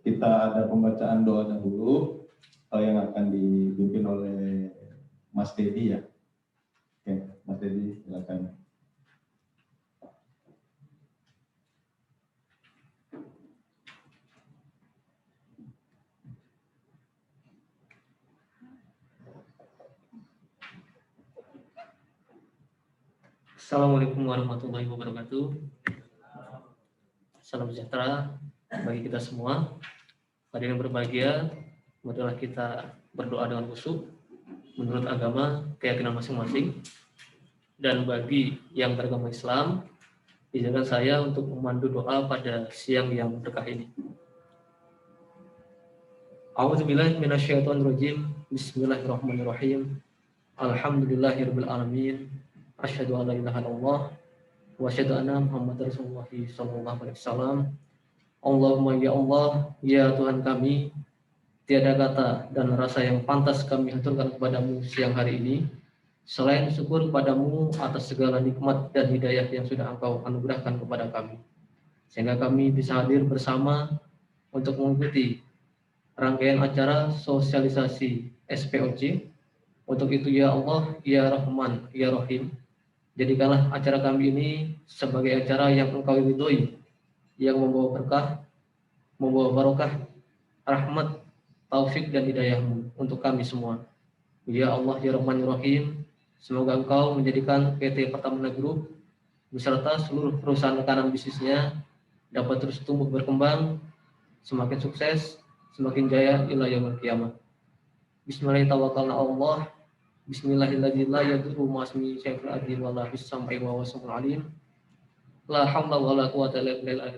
kita ada pembacaan doa dahulu yang akan dipimpin oleh Mas Dedi ya. Oke, Mas Dedi silakan. Assalamualaikum warahmatullahi wabarakatuh. Salam sejahtera bagi kita semua. Hadirin berbahagia, marilah kita berdoa dengan khusyuk menurut agama keyakinan masing-masing. Dan bagi yang beragama Islam, izinkan saya untuk memandu doa pada siang yang berkah ini. A'udzubillahi minasyaitonirrajim. Bismillahirrahmanirrahim. Alhamdulillahirabbil alamin. Asyhadu an la ilaha illallah wa asyhadu anna Muhammadar Rasulullah sallallahu alaihi wasallam. Allahumma ya Allah, ya Tuhan kami, tiada kata dan rasa yang pantas kami haturkan kepadamu siang hari ini selain syukur kepadamu atas segala nikmat dan hidayah yang sudah Engkau anugerahkan kepada kami, sehingga kami bisa hadir bersama untuk mengikuti rangkaian acara sosialisasi SPOC. Untuk itu ya Allah, ya Rahman, ya Rahim, jadikanlah acara kami ini sebagai acara yang Engkau ridhoi, yang membawa berkah, membawa barokah, rahmat, taufik dan hidayah-Mu untuk kami semua. Ya Allah, ya Rahman, ya Rahim, semoga Engkau menjadikan PT Pertamina Group beserta seluruh perusahaan rekanan bisnisnya dapat terus tumbuh berkembang, semakin sukses, semakin jaya ila yaumil qiyamah. Bismillahirrahmanirrahim. Bismillahirrahmanirrahim. La yadurru ma'asmi syai'un adil wa la bis-sam'i wa wasmul alim. La haula wa la quwwata illa billah.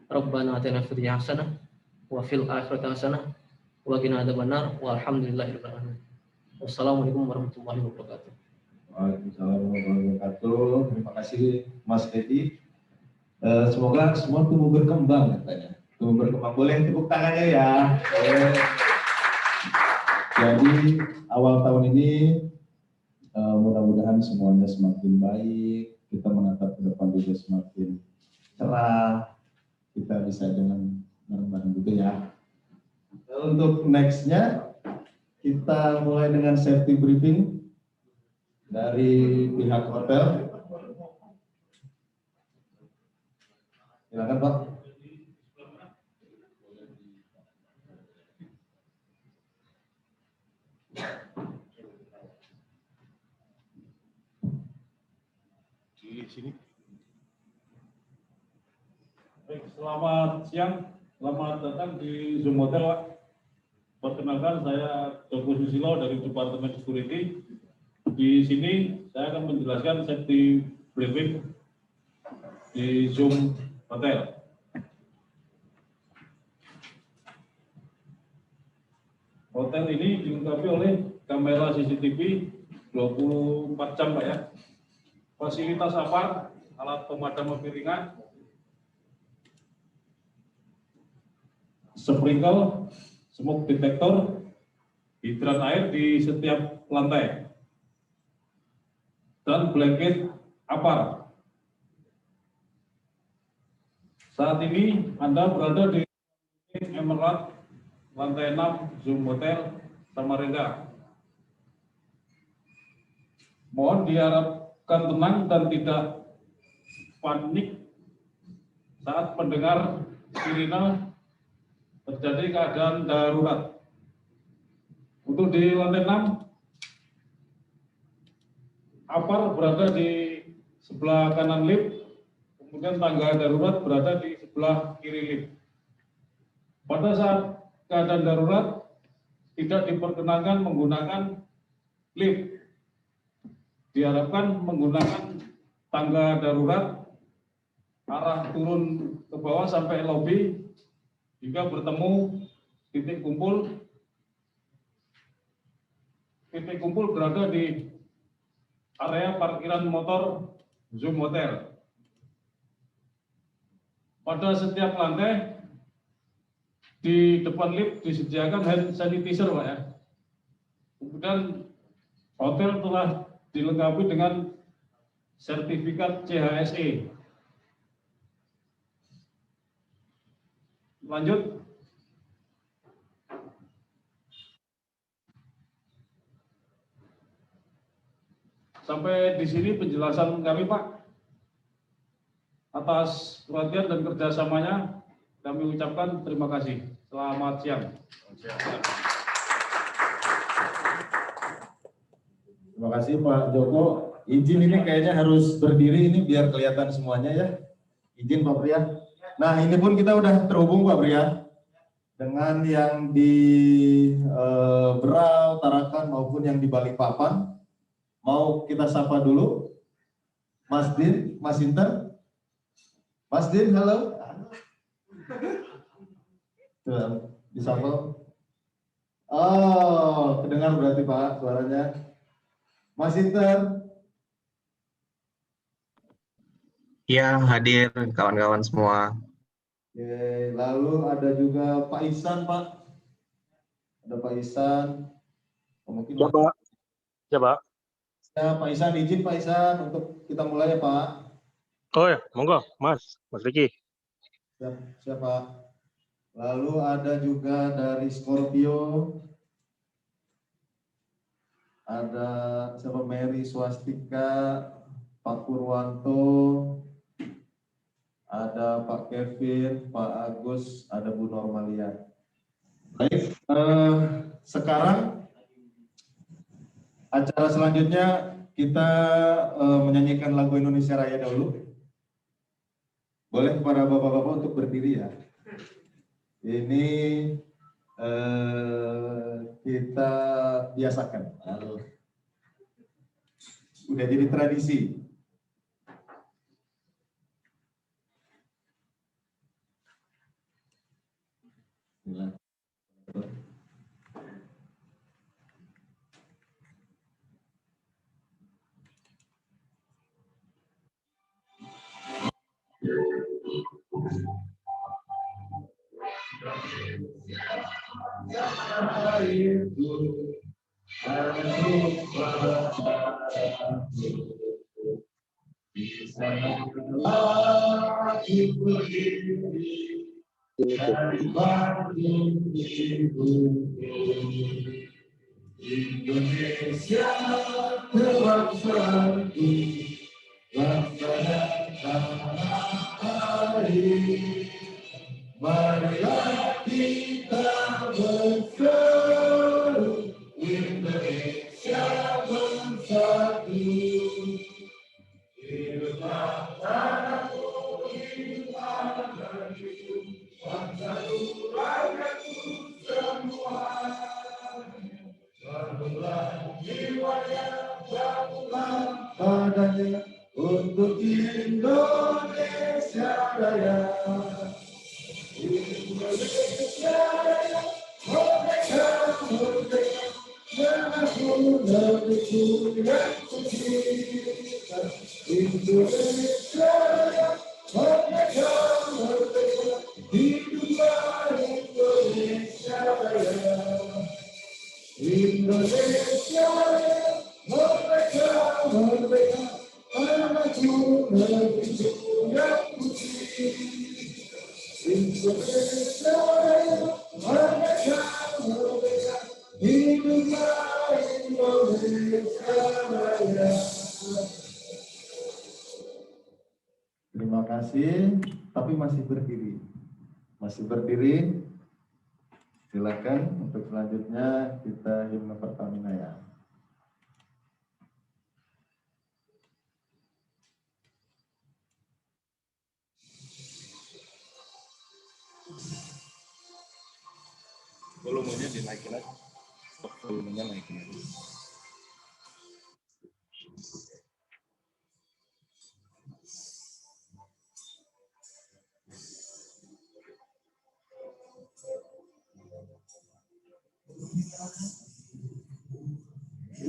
Rabbana atina fid dunya hasanah wa fil akhirati hasanah wa qina adzabannar. Walhamdulillahirabbil alamin. Wassalamualaikum warahmatullahi wabarakatuh. Waalaikumsalam warahmatullahi wabarakatuh. Terima kasih Mas Dedi. Semoga semua tumbuh berkembang katanya. Tumbuh berkembang. Boleh tepuk tangannya ya. Jadi awal tahun ini mudah-mudahan semuanya semakin baik, kita menatap ke depan juga semakin cerah, kita bisa dengan bareng-bareng gitu ya. Untuk nextnya kita mulai dengan safety briefing dari pihak hotel. Silakan Pak. Di sini. Baik, selamat siang, selamat datang di Zoom Hotel, Pak. Perkenalkan, saya Dr. Susilo dari Departemen Security. Di sini saya akan menjelaskan safety briefing di Zoom Hotel. Hotel ini dilengkapi oleh kamera CCTV 24 jam, Pak ya. Fasilitas apa? Alat pemadam api ringan, sprinkle, smoke detector, hidran air di setiap lantai, dan blanket apar. Saat ini Anda berada di Emerald lantai 6 Zoom Hotel Samarinda. Mohon diharapkan tenang dan tidak panik saat mendengar sirine terjadi keadaan darurat. Untuk di lantai 6, apar berada di sebelah kanan lift, kemudian tangga darurat berada di sebelah kiri lift. Pada saat keadaan darurat, tidak diperkenankan menggunakan lift. Diharapkan menggunakan tangga darurat arah turun ke bawah sampai lobi hingga bertemu titik kumpul. Titik kumpul berada di area parkiran motor Zoom Hotel. Pada setiap lantai di depan lift disediakan hand sanitizer, Pak ya. Kemudian hotel telah dilengkapi dengan sertifikat CHSE. lanjut. Sampai di sini penjelasan kami, Pak. Atas perhatian dan kerjasamanya, kami ucapkan terima kasih. Selamat siang. Terima kasih Pak Joko. Izin ini kayaknya harus berdiri ini biar kelihatan semuanya ya. Izin Pak Pria. Nah ini pun kita udah terhubung Pak Pria dengan yang di Berau, Tarakan maupun yang di Balikpapan. Mau kita sapa dulu, Mas Din, Mas Inter. Mas Din, halo. Tuh, disapa. Oh, kedengar berarti Pak suaranya. Mas Inter. Ya, hadir kawan-kawan semua. Oke, lalu ada juga Pak Ihsan, Pak. Ada Pak Ihsan. Mungkin Pak. Ya, Pak. Ya, Pak Ihsan, izin Pak Ihsan untuk kita mulai ya, Pak. Oh ya, monggo, Mas Riki. Siap, siap, Pak. Lalu ada juga dari Scorpio. Ada siapa Mary Swastika, Pak Purwanto, ada Pak Kevin, Pak Agus, ada Bu Normalia. Baik, sekarang acara selanjutnya kita menyanyikan lagu Indonesia Raya dahulu. Boleh kepada bapak-bapak untuk berdiri ya. Ini kita biasakan. Udah jadi tradisi. Indonesia terbangsaku, bangsa tanah air. Marilah kita berseru, Indonesia bersatu. Hiduplah tanahku, hiduplah negeriku, bangsa rakyatku semua. Bangunlah jiwanya, bangunlah padanya untuk Indonesia Raya. Indonesia Raya, merdeka, merdeka, mengaku negeriku yang kucinta. Indonesia Raya, merdeka, merdeka, hiduplah Indonesia Raya. Indonesia Raya, merdeka, merdeka, mengaku negeriku yang kucinta. Indonesia Raya, merdeka, merdeka, hiduplah Indonesia Raya. Terima kasih, tapi masih berdiri. Masih berdiri. Silakan untuk selanjutnya kita himne Pertamina ya. Volumenya dinaikin aja. Volumenya naikin aja.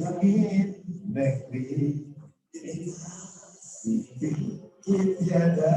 Langit negeri tiada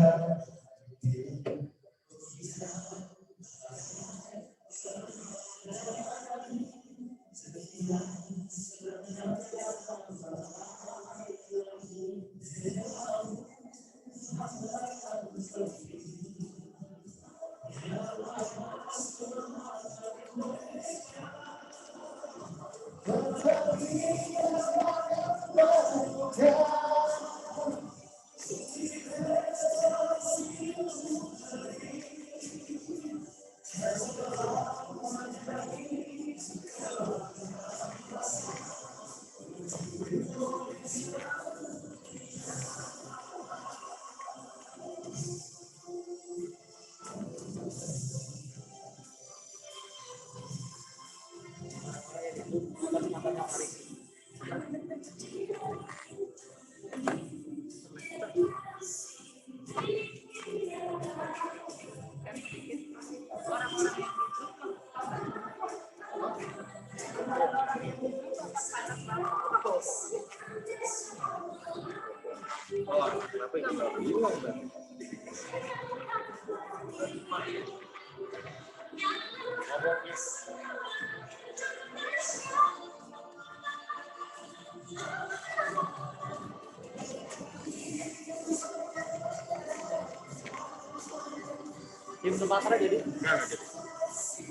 Tim Sumatera jadi? Enggak jadi.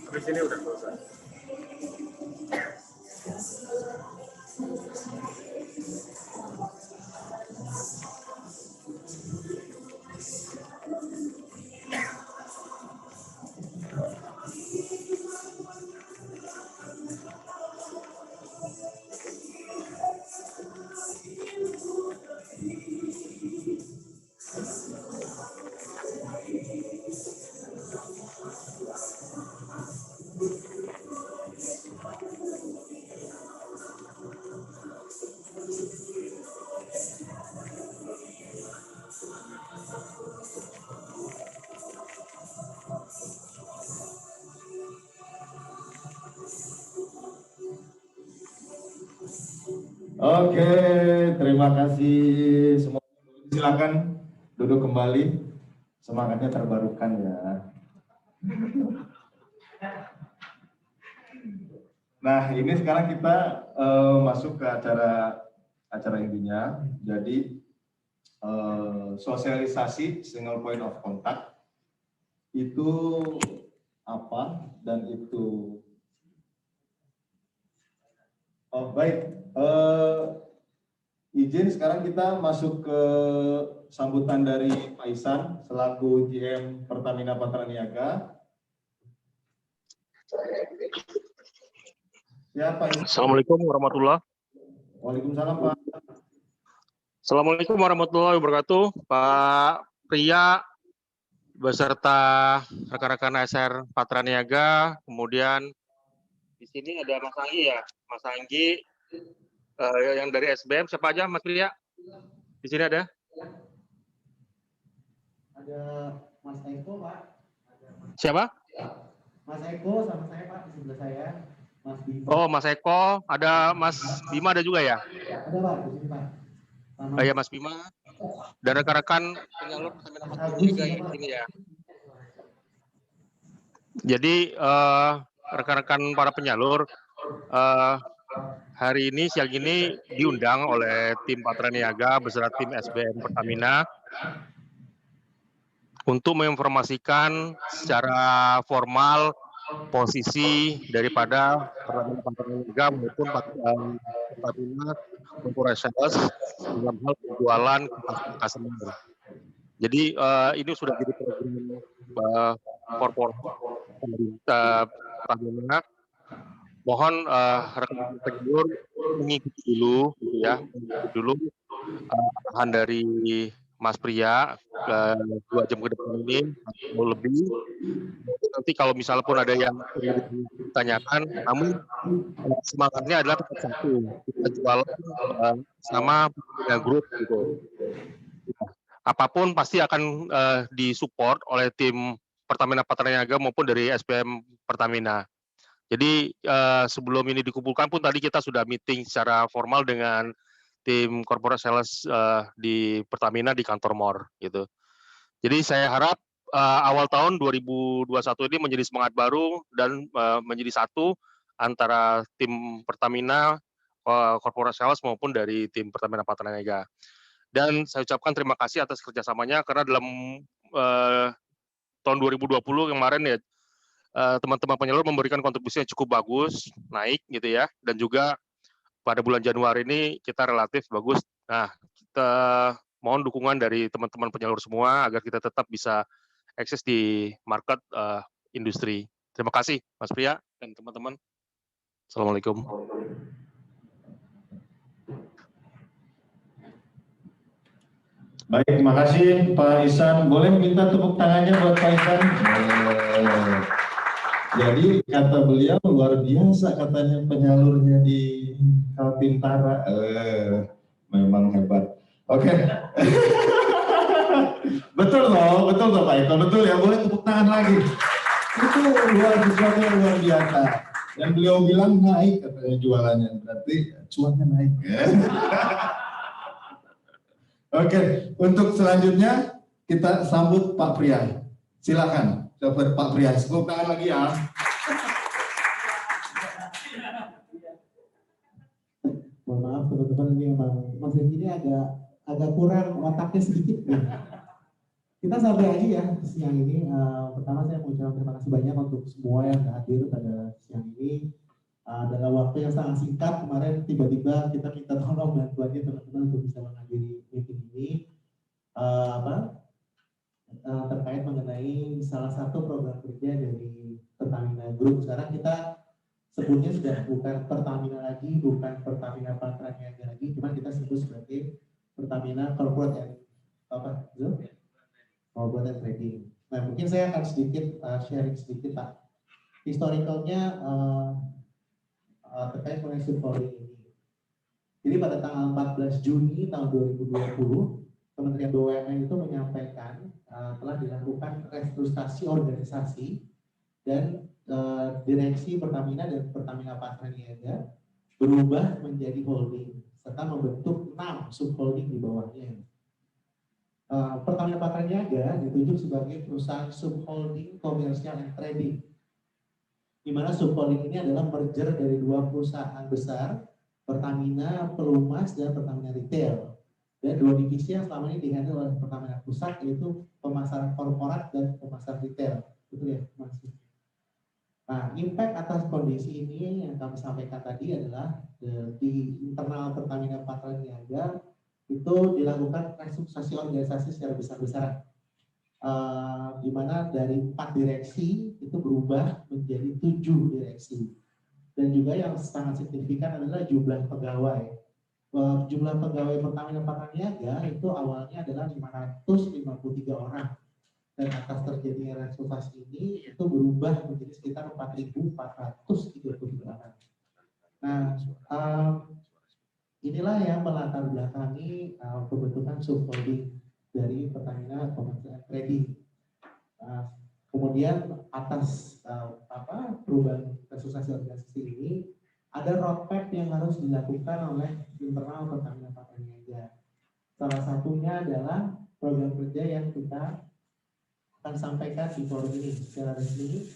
Habis ini udah selesai. Oke, terima kasih semua. Silakan duduk kembali. Semangatnya terbarukan ya. Nah, ini sekarang kita masuk ke acara intinya. Jadi sosialisasi single point of contact itu apa dan itu baik. Izin sekarang kita masuk ke sambutan dari Pak Ihsan selaku GM Pertamina Patraniaga. Ya, Pak Ihsan. Assalamualaikum warahmatullahi. Waalaikumsalam, Pak. Assalamualaikum warahmatullahi wabarakatuh. Pak Pria beserta rekan-rekan SR Patraniaga, kemudian di sini ada Mas Anggi ya, Mas Anggi yang dari SBM. Siapa aja Mas Pria? Di sini ada? Ada Mas Eko, Pak. Siapa? Mas Eko sama saya, Pak, di sebelah saya. Mas Bima. Oh, Mas Eko, ada Mas Bima ada juga ya? Ada, Pak, di sini, Pak. Sama Ya, Mas Bima. Dan rekan-rekan penyalur Pertamina Patraniaga ya di sini ya. Jadi rekan-rekan para penyalur hari ini siang ini diundang oleh tim Patraniaga beserta tim SBM Pertamina untuk menginformasikan secara formal posisi daripada Pertamina Patraniaga maupun Pertamina Corporations dalam hal penjualan ke customer. Jadi ini sudah jadi program korporat Pertamina. Mohon rekan-rekan penyalur mengikuti dulu, gitu ya, arahan dari Mas Pria 2 jam ke depan ini atau lebih. Nanti kalau misalnya pun ada yang ditanyakan, namun semangatnya adalah tetap satu, kita jualan sama punya grup gitu. Apapun pasti akan disupport oleh tim Pertamina Patraniaga maupun dari SBM Pertamina. Jadi sebelum ini dikumpulkan pun tadi kita sudah meeting secara formal dengan tim corporate sales di Pertamina di kantor MOR gitu. Jadi saya harap awal tahun 2021 ini menjadi semangat baru dan menjadi satu antara tim Pertamina corporate sales maupun dari tim Pertamina Patraniaga. Dan saya ucapkan terima kasih atas kerjasamanya karena dalam tahun 2020 kemarin ya teman-teman penyalur memberikan kontribusi yang cukup bagus, naik gitu ya, dan juga pada bulan Januari ini kita relatif bagus. Nah, kita mohon dukungan dari teman-teman penyalur semua agar kita tetap bisa akses di market industri. Terima kasih Mas Pria dan teman-teman. Assalamualaikum. Baik, terima kasih Pak Ihsan. Boleh minta tepuk tangannya buat Pak Ihsan? Jadi kata beliau luar biasa katanya penyalurnya di Kaltintara. Memang hebat. Oke. Betul loh Pak Eko, betul ya. Boleh tepuk tangan lagi. Itu sesuatu yang luar biasa. Dan beliau bilang naik katanya jualannya, berarti cuannya naik. Oke, untuk selanjutnya kita sambut Pak Pria. Silakan. Dapat Pak Pria, tepuk tangan lagi ya. Mohon maaf teman-teman, ini memang Mas Eko ini agak kurang otaknya sedikit nih. Kita sampai aja ya siang ini. Pertama saya mengucapkan terima kasih banyak untuk semua yang hadir pada siang ini. Dalam waktu yang sangat singkat kemarin tiba-tiba kita minta tolong bantuannya teman-teman untuk bisa menghadiri meeting ini. Terkait mengenai salah satu program kerja dari Pertamina Group. Sekarang kita sebutnya sudah bukan Pertamina lagi, bukan Pertamina Patraniaga lagi, cuma kita sebut sebagai Pertamina Corporate and Corporate and Trading. Nah, mungkin saya akan sedikit sharing sedikit Pak, historicalnya terkait mengenai subholding ini. Jadi pada tanggal 14 Juni tahun 2020, Kementerian BUMN itu menyampaikan telah dilakukan restrukturisasi organisasi dan direksi Pertamina dan Pertamina Patraniaga berubah menjadi holding serta membentuk 6 subholding di bawahnya. Pertamina Patraniaga ditunjuk sebagai perusahaan subholding komersial and trading, di mana subholding ini adalah merger dari 2 perusahaan besar, Pertamina Pelumas dan Pertamina Retail. Dan 2 divisi yang selama ini dihandle oleh Pertamina Pusat, yaitu pemasaran korporat dan pemasaran retail. Betul ya, Mas? Nah, impact atas kondisi ini yang kami sampaikan tadi adalah di internal Pertamina Patraniaga itu dilakukan restrukturisasi organisasi secara besar-besaran. Di mana dari 4 direksi itu berubah menjadi 7 direksi. Dan juga yang sangat signifikan adalah jumlah pegawai. Jumlah pegawai Pertamina Patraniaga itu awalnya adalah 553 orang, dan atas terjadinya restrukturisasi ini itu berubah menjadi sekitar 4.433 orang. Nah, inilah yang melatar belakangi pembentukan subholding dari Pertamina Commercial Trading. Kemudian atas perubahan restrukturisasi organisasi ini, ada roadmap yang harus dilakukan oleh internal Pertamina Patraniaga. Salah satunya adalah program kerja yang kita akan sampaikan di forum ini secara resmi,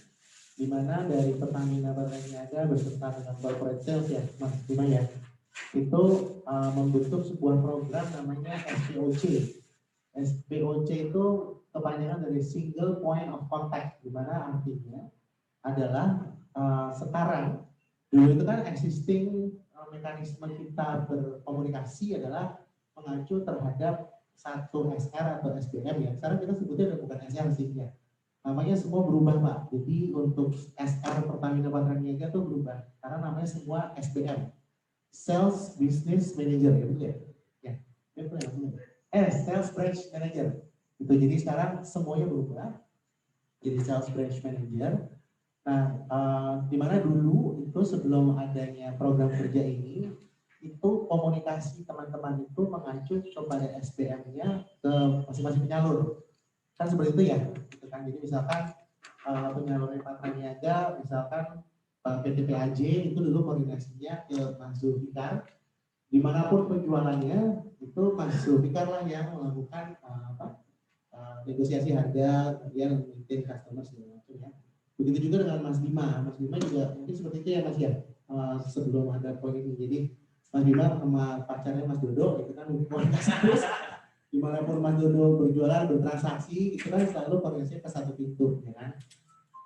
di mana dari Pertamina Patraniaga beserta dengan corporate sales ya, Mas Bima ya, itu membentuk sebuah program namanya SPOC. SPOC itu kepanjangan dari Single Point of Contact, di mana artinya adalah sekarang, dulu itu kan existing mekanisme kita berkomunikasi adalah mengacu terhadap satu SR atau SBM ya. Sekarang kita sebutnya udah bukan SR sih ya. Namanya semua berubah Pak. Jadi untuk SR Pertamina Patraniaga itu berubah karena namanya semua SBM. Sales Business Manager ya betul ya? Ya, betul ya. Sales Branch Manager. Itu jadi sekarang semuanya berubah jadi Sales Branch Manager. Nah, di mana dulu itu sebelum adanya program kerja ini, itu komunikasi teman-teman itu mengacu kepada SBM-nya ke masing-masing penyalur. Kan seperti itu ya, gitu kan. Jadi misalkan penyalurnya Patraniaga, misalkan PT PAJ itu dulu koordinasinya ke Mas Zulfikar. Dimanapun penjualannya, itu Mas Zulfikar lah yang melakukan negosiasi harga, kemudian maintain customer segala macam ya. Begitu juga dengan Mas Bima. Mas Bima juga mungkin seperti itu ya Mas ya, sebelum ada poin ini. Jadi Mas Bima sama pacarnya Mas Dodo itu kan komunikasi terus. Dimanapun Mas Dodo berjualan, bertransaksi, itu kan selalu koordinasinya ke satu pintu, ya kan.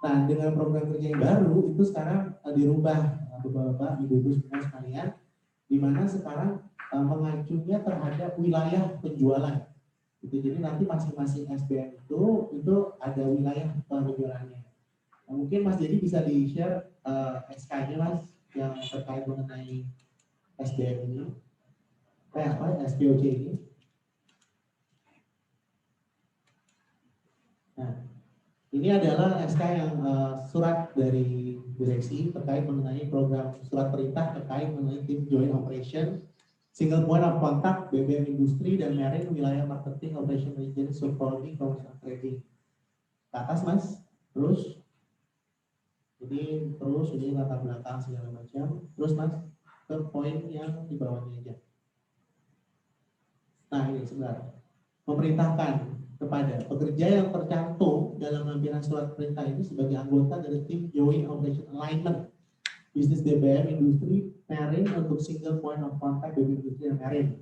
Nah, dengan program kerja yang baru itu sekarang dirubah, Bapak-bapak, Ibu-ibu semua sekalian, di mana sekarang mengacunya terhadap wilayah penjualan. Itu jadi nanti masing-masing SBM itu ada wilayah penjualannya. Nah, mungkin Mas Dedi bisa di-share SK-nya Mas yang terkait mengenai SBM ini, SPOC ini. Nah, ini adalah SK yang surat dari direksi terkait mengenai program surat perintah terkait mengenai tim joint operation, single point of contact BBM industri dan marine wilayah marketing operation region subholding commercial trading. Ke atas Mas, terus. Jadi terus ini latar belakang segala macam. Terus Mas ke poin yang di bawahnya aja. Nah ini sebentar. Memerintahkan kepada pekerja yang tercantum dalam lampiran surat perintah itu sebagai anggota dari tim Joint Operation Alignment bisnis BBM industri marine untuk single point of contact BBM industri dan marine.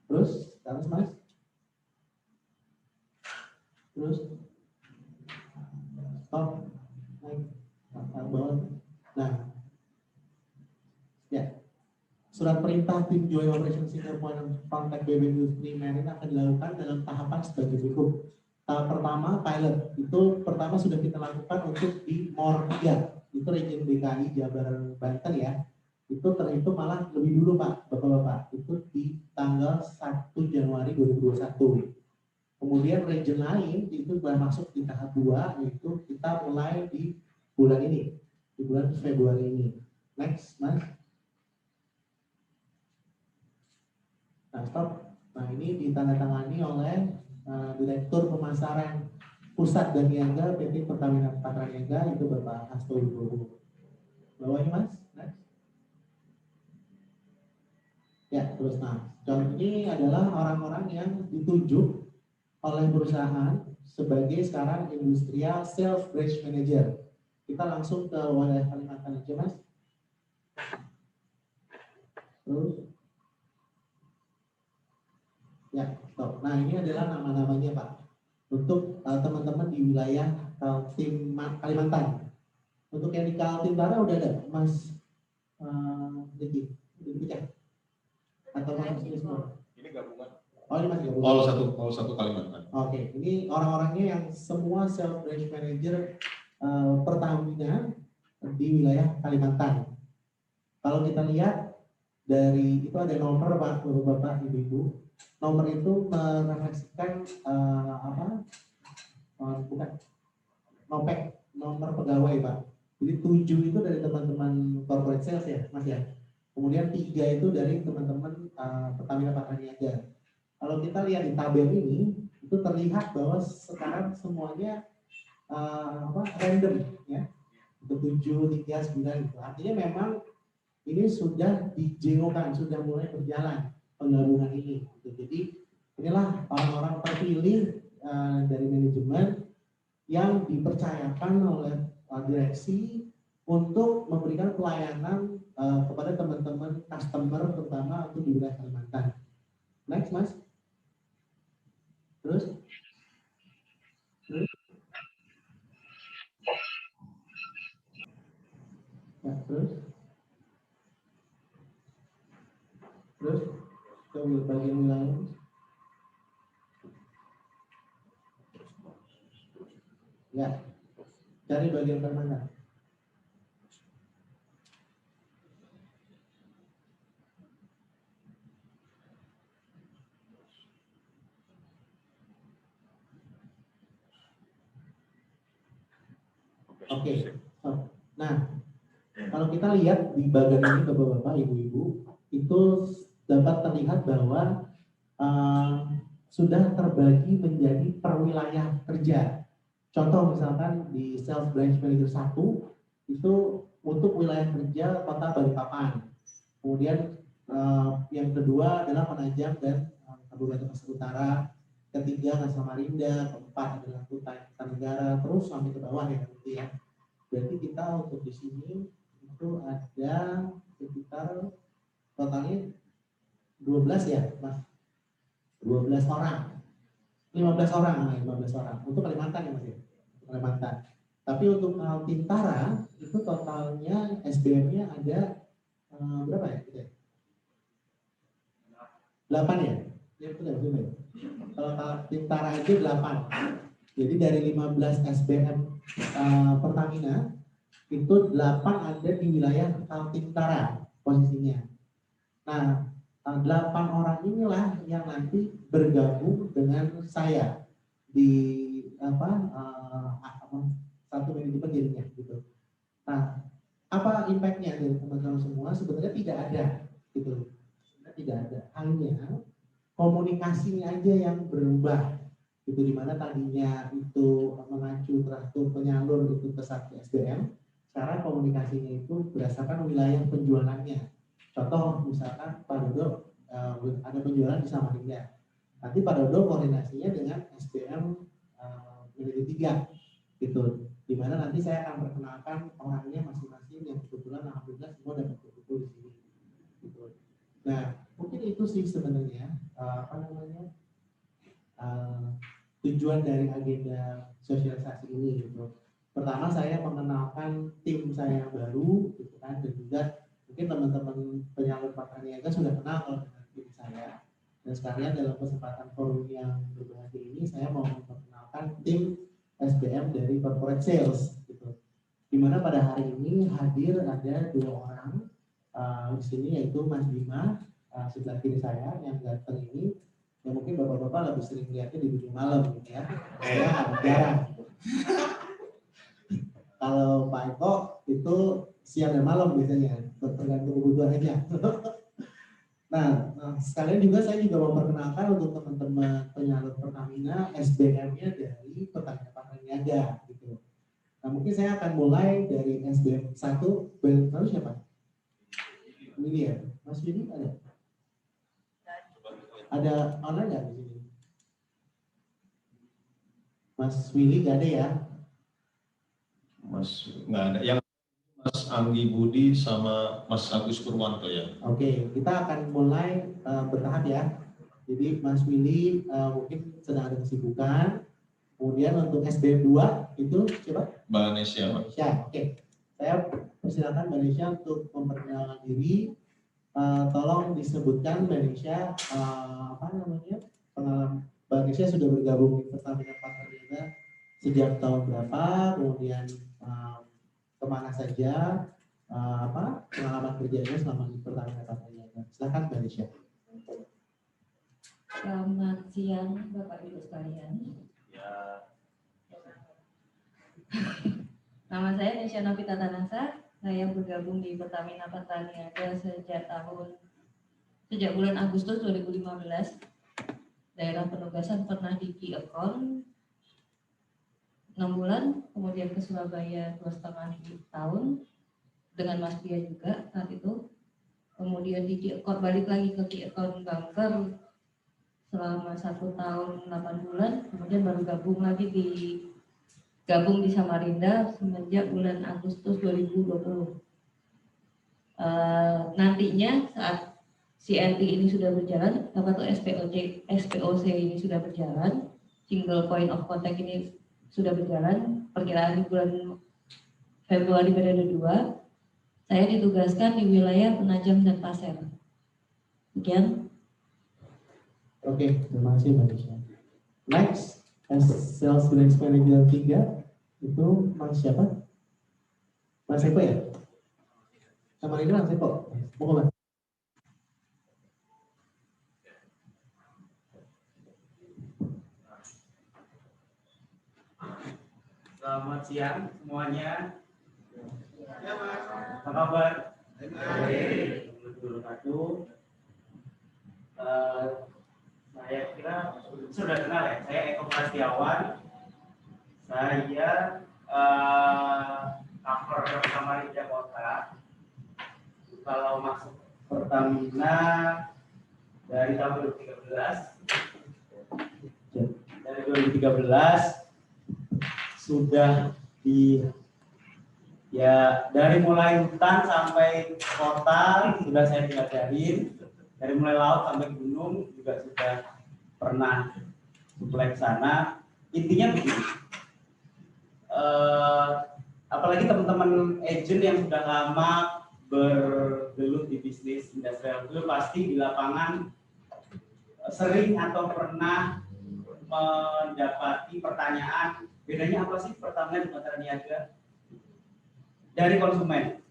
Terus Mas. Terus stop, naik, bawah. Nah, ya. Surat perintah tim Joint Operation Senior Point Contact BB Industri Marine akan dilakukan dalam tahapan sebagai berikut. Tahap pertama, pilot. Itu pertama sudah kita lakukan untuk di MOR 3. Itu region DKI, Jabar, Banten ya. Itu terhitung malah lebih dulu Pak, Bapak-Bapak. Itu di tanggal 1 Januari 2021. Kemudian region lain itu sudah masuk di tahap 2, yaitu kita mulai di bulan ini, di bulan Februari ini. Next, Mas. Nah, stop. Nah, ini ditandatangani oleh Direktur Pemasaran Pusat dan Niaga PT Pertamina Patraniaga, itu Bapak Hasto Wibowo. Bawahnya Mas. Next. Ya, terus nah, contoh ini adalah orang-orang yang ditunjuk oleh perusahaan sebagai sekarang industrial sales branch manager. Kita langsung ke wilayah Kalimantan aja Mas. Terus. Ya, stop. Nah, ini adalah nama-namanya Pak. Untuk teman-teman di wilayah Kaltim Kalimantan. Untuk yang di Kaltintara udah ada Mas Diki. Ya? Atau Mas semua? Ini gabungan. Oh, ini masih gabungan. All satu Kalimantan. Oke, ini orang-orangnya yang semua sales branch manager Pertamina di wilayah Kalimantan. Kalau kita lihat dari itu ada nomor Pak, Bapak, Ibu-ibu. Nomor itu merefleksikan bukan nopek, nomor pegawai Pak. Jadi 7 itu dari teman-teman corporate sales ya Mas ya. Kemudian 3 itu dari teman-teman Pertamina Patraniaga. Kalau kita lihat di tabel ini, itu terlihat bahwa sekarang semuanya random ya. Itu 7, 3, 9 itu. Artinya memang ini sudah dijengokan, sudah mulai berjalan penggabungan ini. Jadi inilah orang-orang terpilih dari manajemen yang dipercayakan oleh direksi untuk memberikan pelayanan kepada teman-teman customer, terutama untuk di wilayah Kalimantan. Next, Mas. Terus. Ya, terus. Ke bagian lain. Ya, cari bagian Kalimantan. Oke. Nah, kalau kita lihat di bagian ini Bapak-bapak, Ibu-ibu, itu dapat terlihat bahwa sudah terbagi menjadi perwilayah kerja. Contoh misalkan di sales branch manager 1 itu untuk wilayah kerja Kota Balikpapan. Kemudian yang kedua adalah Penajam dan Kabupaten Pasir Utara. Ketiga Samarinda, keempat adalah Kutai Kartanegara, terus sampai ke bawah ya gitu ya. Berarti kita untuk di sini itu ada sekitar totalnya 12 ya, Mas. 12 orang. 15 orang untuk Kalimantan ya, Mas ya. Kalimantan. Tapi untuk Kaltintara itu totalnya SBM-nya ada berapa ya? 8 ya? Ya betul ya. Kalau Kaltintara itu 8. Jadi dari 15 SBM Pertamina itu 8 ada di wilayah Kaltintara posisinya. Nah, 8 orang inilah yang nanti bergabung dengan saya di satu manajemen jadinya gitu. Nah, apa impactnya dari teman-teman semua? Sebenarnya tidak ada gitu. Sebenarnya tidak ada. Hanya komunikasinya aja yang berubah. Itu dimana tadinya itu mengacu teratur penyalur itu ke satu SDM, sekarang komunikasinya itu berdasarkan wilayah penjualannya. Contoh misalkan Pak Dodo ada penjualan di Samarinda, nanti Pak Dodo koordinasinya dengan SDM manajer 3 gitu, dimana nanti saya akan perkenalkan orangnya masing-masing yang kebetulan alhamdulillah semua dapat berkumpul di sini gitu. Nah mungkin itu sih sebenarnya tujuan dari agenda sosialisasi ini gitu. Pertama saya mengenalkan tim saya yang baru gitu kan, dan juga mungkin teman-teman penyalur Patra Niaga sudah kenal dengan tim saya. Dan sekalian dalam kesempatan forum yang berbahagia ini saya mau memperkenalkan tim SBM dari corporate sales gitu. Dimana pada hari ini hadir ada 2 orang di sini, yaitu Mas Bima sebelah kiri saya yang ganteng ini, yang mungkin bapak-bapak lebih sering lihatnya di dunia malam gitu ya. Saya jarang. Kalau Pak Eko itu siang dan malam biasanya, tergantung kebutuhannya. Nah, sekalian juga saya juga memperkenalkan untuk teman-teman penyalur Pertamina SBM-nya dari Pertamina Patra Niaga gitu. Nah, mungkin saya akan mulai dari SBM 1, baru siapa? Ini ya, Mas Willy ada? Ada online nggak di sini? Mas Willy nggak ada ya? Mas nggak ada. Yang Mas Anggi Budi sama Mas Agus Purwanto ya. Oke, kita akan mulai bertahap ya. Jadi Mas Willy mungkin sedang ada kesibukan. Kemudian untuk SBM 2 itu coba? Mbak Nesya. Oke. Saya persilakan Mbak Nesya untuk memperkenalkan diri. Tolong disebutkan Mbak Nesya apa namanya, pengalaman Mbak Nesya sudah bergabung di Pertamina Patra Niaga sejak tahun berapa, kemudian kemana saja, apa pengalaman kerjanya selama di Pertamina Patra Niaga. Silakan Mbak Nesya. Selamat siang Bapak Ibu sekalian. Nama saya Nesya Novita Tanasa. Saya bergabung di Pertamina Patra Niaga sejak bulan Agustus 2015. Daerah penugasan pernah di Key Account 6 bulan, kemudian ke Surabaya 2,5 tahun dengan Mas Pia juga saat itu. Kemudian di Key Account balik lagi ke Key Account Banker selama 1 tahun 8 bulan, kemudian baru gabung di Samarinda semenjak bulan Agustus 2020. Nantinya saat CNT ini sudah berjalan, atau SPOC ini sudah berjalan, single point of contact ini sudah berjalan, perkiraan di bulan Februari periode 2, saya ditugaskan di wilayah Penajam dan Pasir. Sekian. Oke, terima kasih Mbak Nesya. Next, Sales Branch Manager 3 itu Mas siapa? Mas Eko ya? Sama ini Mas Eko. Mau Mas? Selamat siang semuanya. Ya Mas. Apa kabar? Baik. Saya kira sudah kenal ya. Saya Eko Prastiawan. Saya cover Samarinda Kota. Kalau masuk Pertamina dari tahun 2013. Dari 2013 sudah dari mulai hutan sampai kota sudah saya pelajarin, dari mulai laut sampai gunung juga sudah pernah supply ke sana. Intinya begini, apalagi teman-teman agent yang sudah lama bergelut di bisnis industrial itu pasti di lapangan sering atau pernah mendapati pertanyaan, bedanya apa sih Pertamina dengan Patra Niaga? Dari konsumen.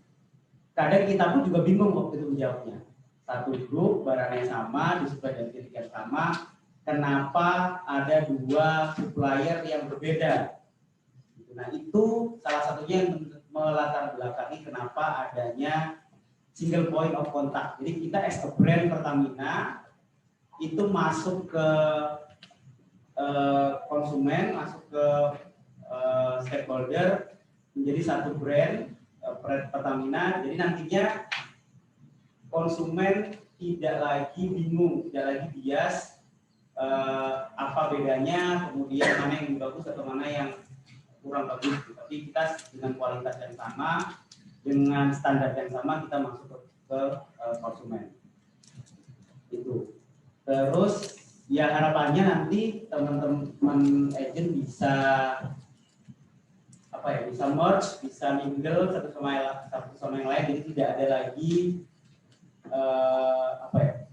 Kadang kita pun juga bingung waktu itu menjawabnya. Satu grup, barangnya sama, disuplai dan titiknya sama, kenapa ada 2 supplier yang berbeda? Nah itu salah satunya yang melatar belakangi kenapa adanya single point of contact. Jadi kita as a brand Pertamina itu masuk ke konsumen, masuk ke stakeholder menjadi satu brand Pertamina. Jadi nantinya konsumen tidak lagi bingung, tidak lagi bias apa bedanya, kemudian mana yang bagus atau mana yang kurang bagus. Tapi kita dengan kualitas yang sama, dengan standar yang sama kita masuk ke konsumen. Itu. Terus ya harapannya nanti teman-teman agent bisa bisa merge, bisa mingle satu sama yang lain, jadi tidak ada lagi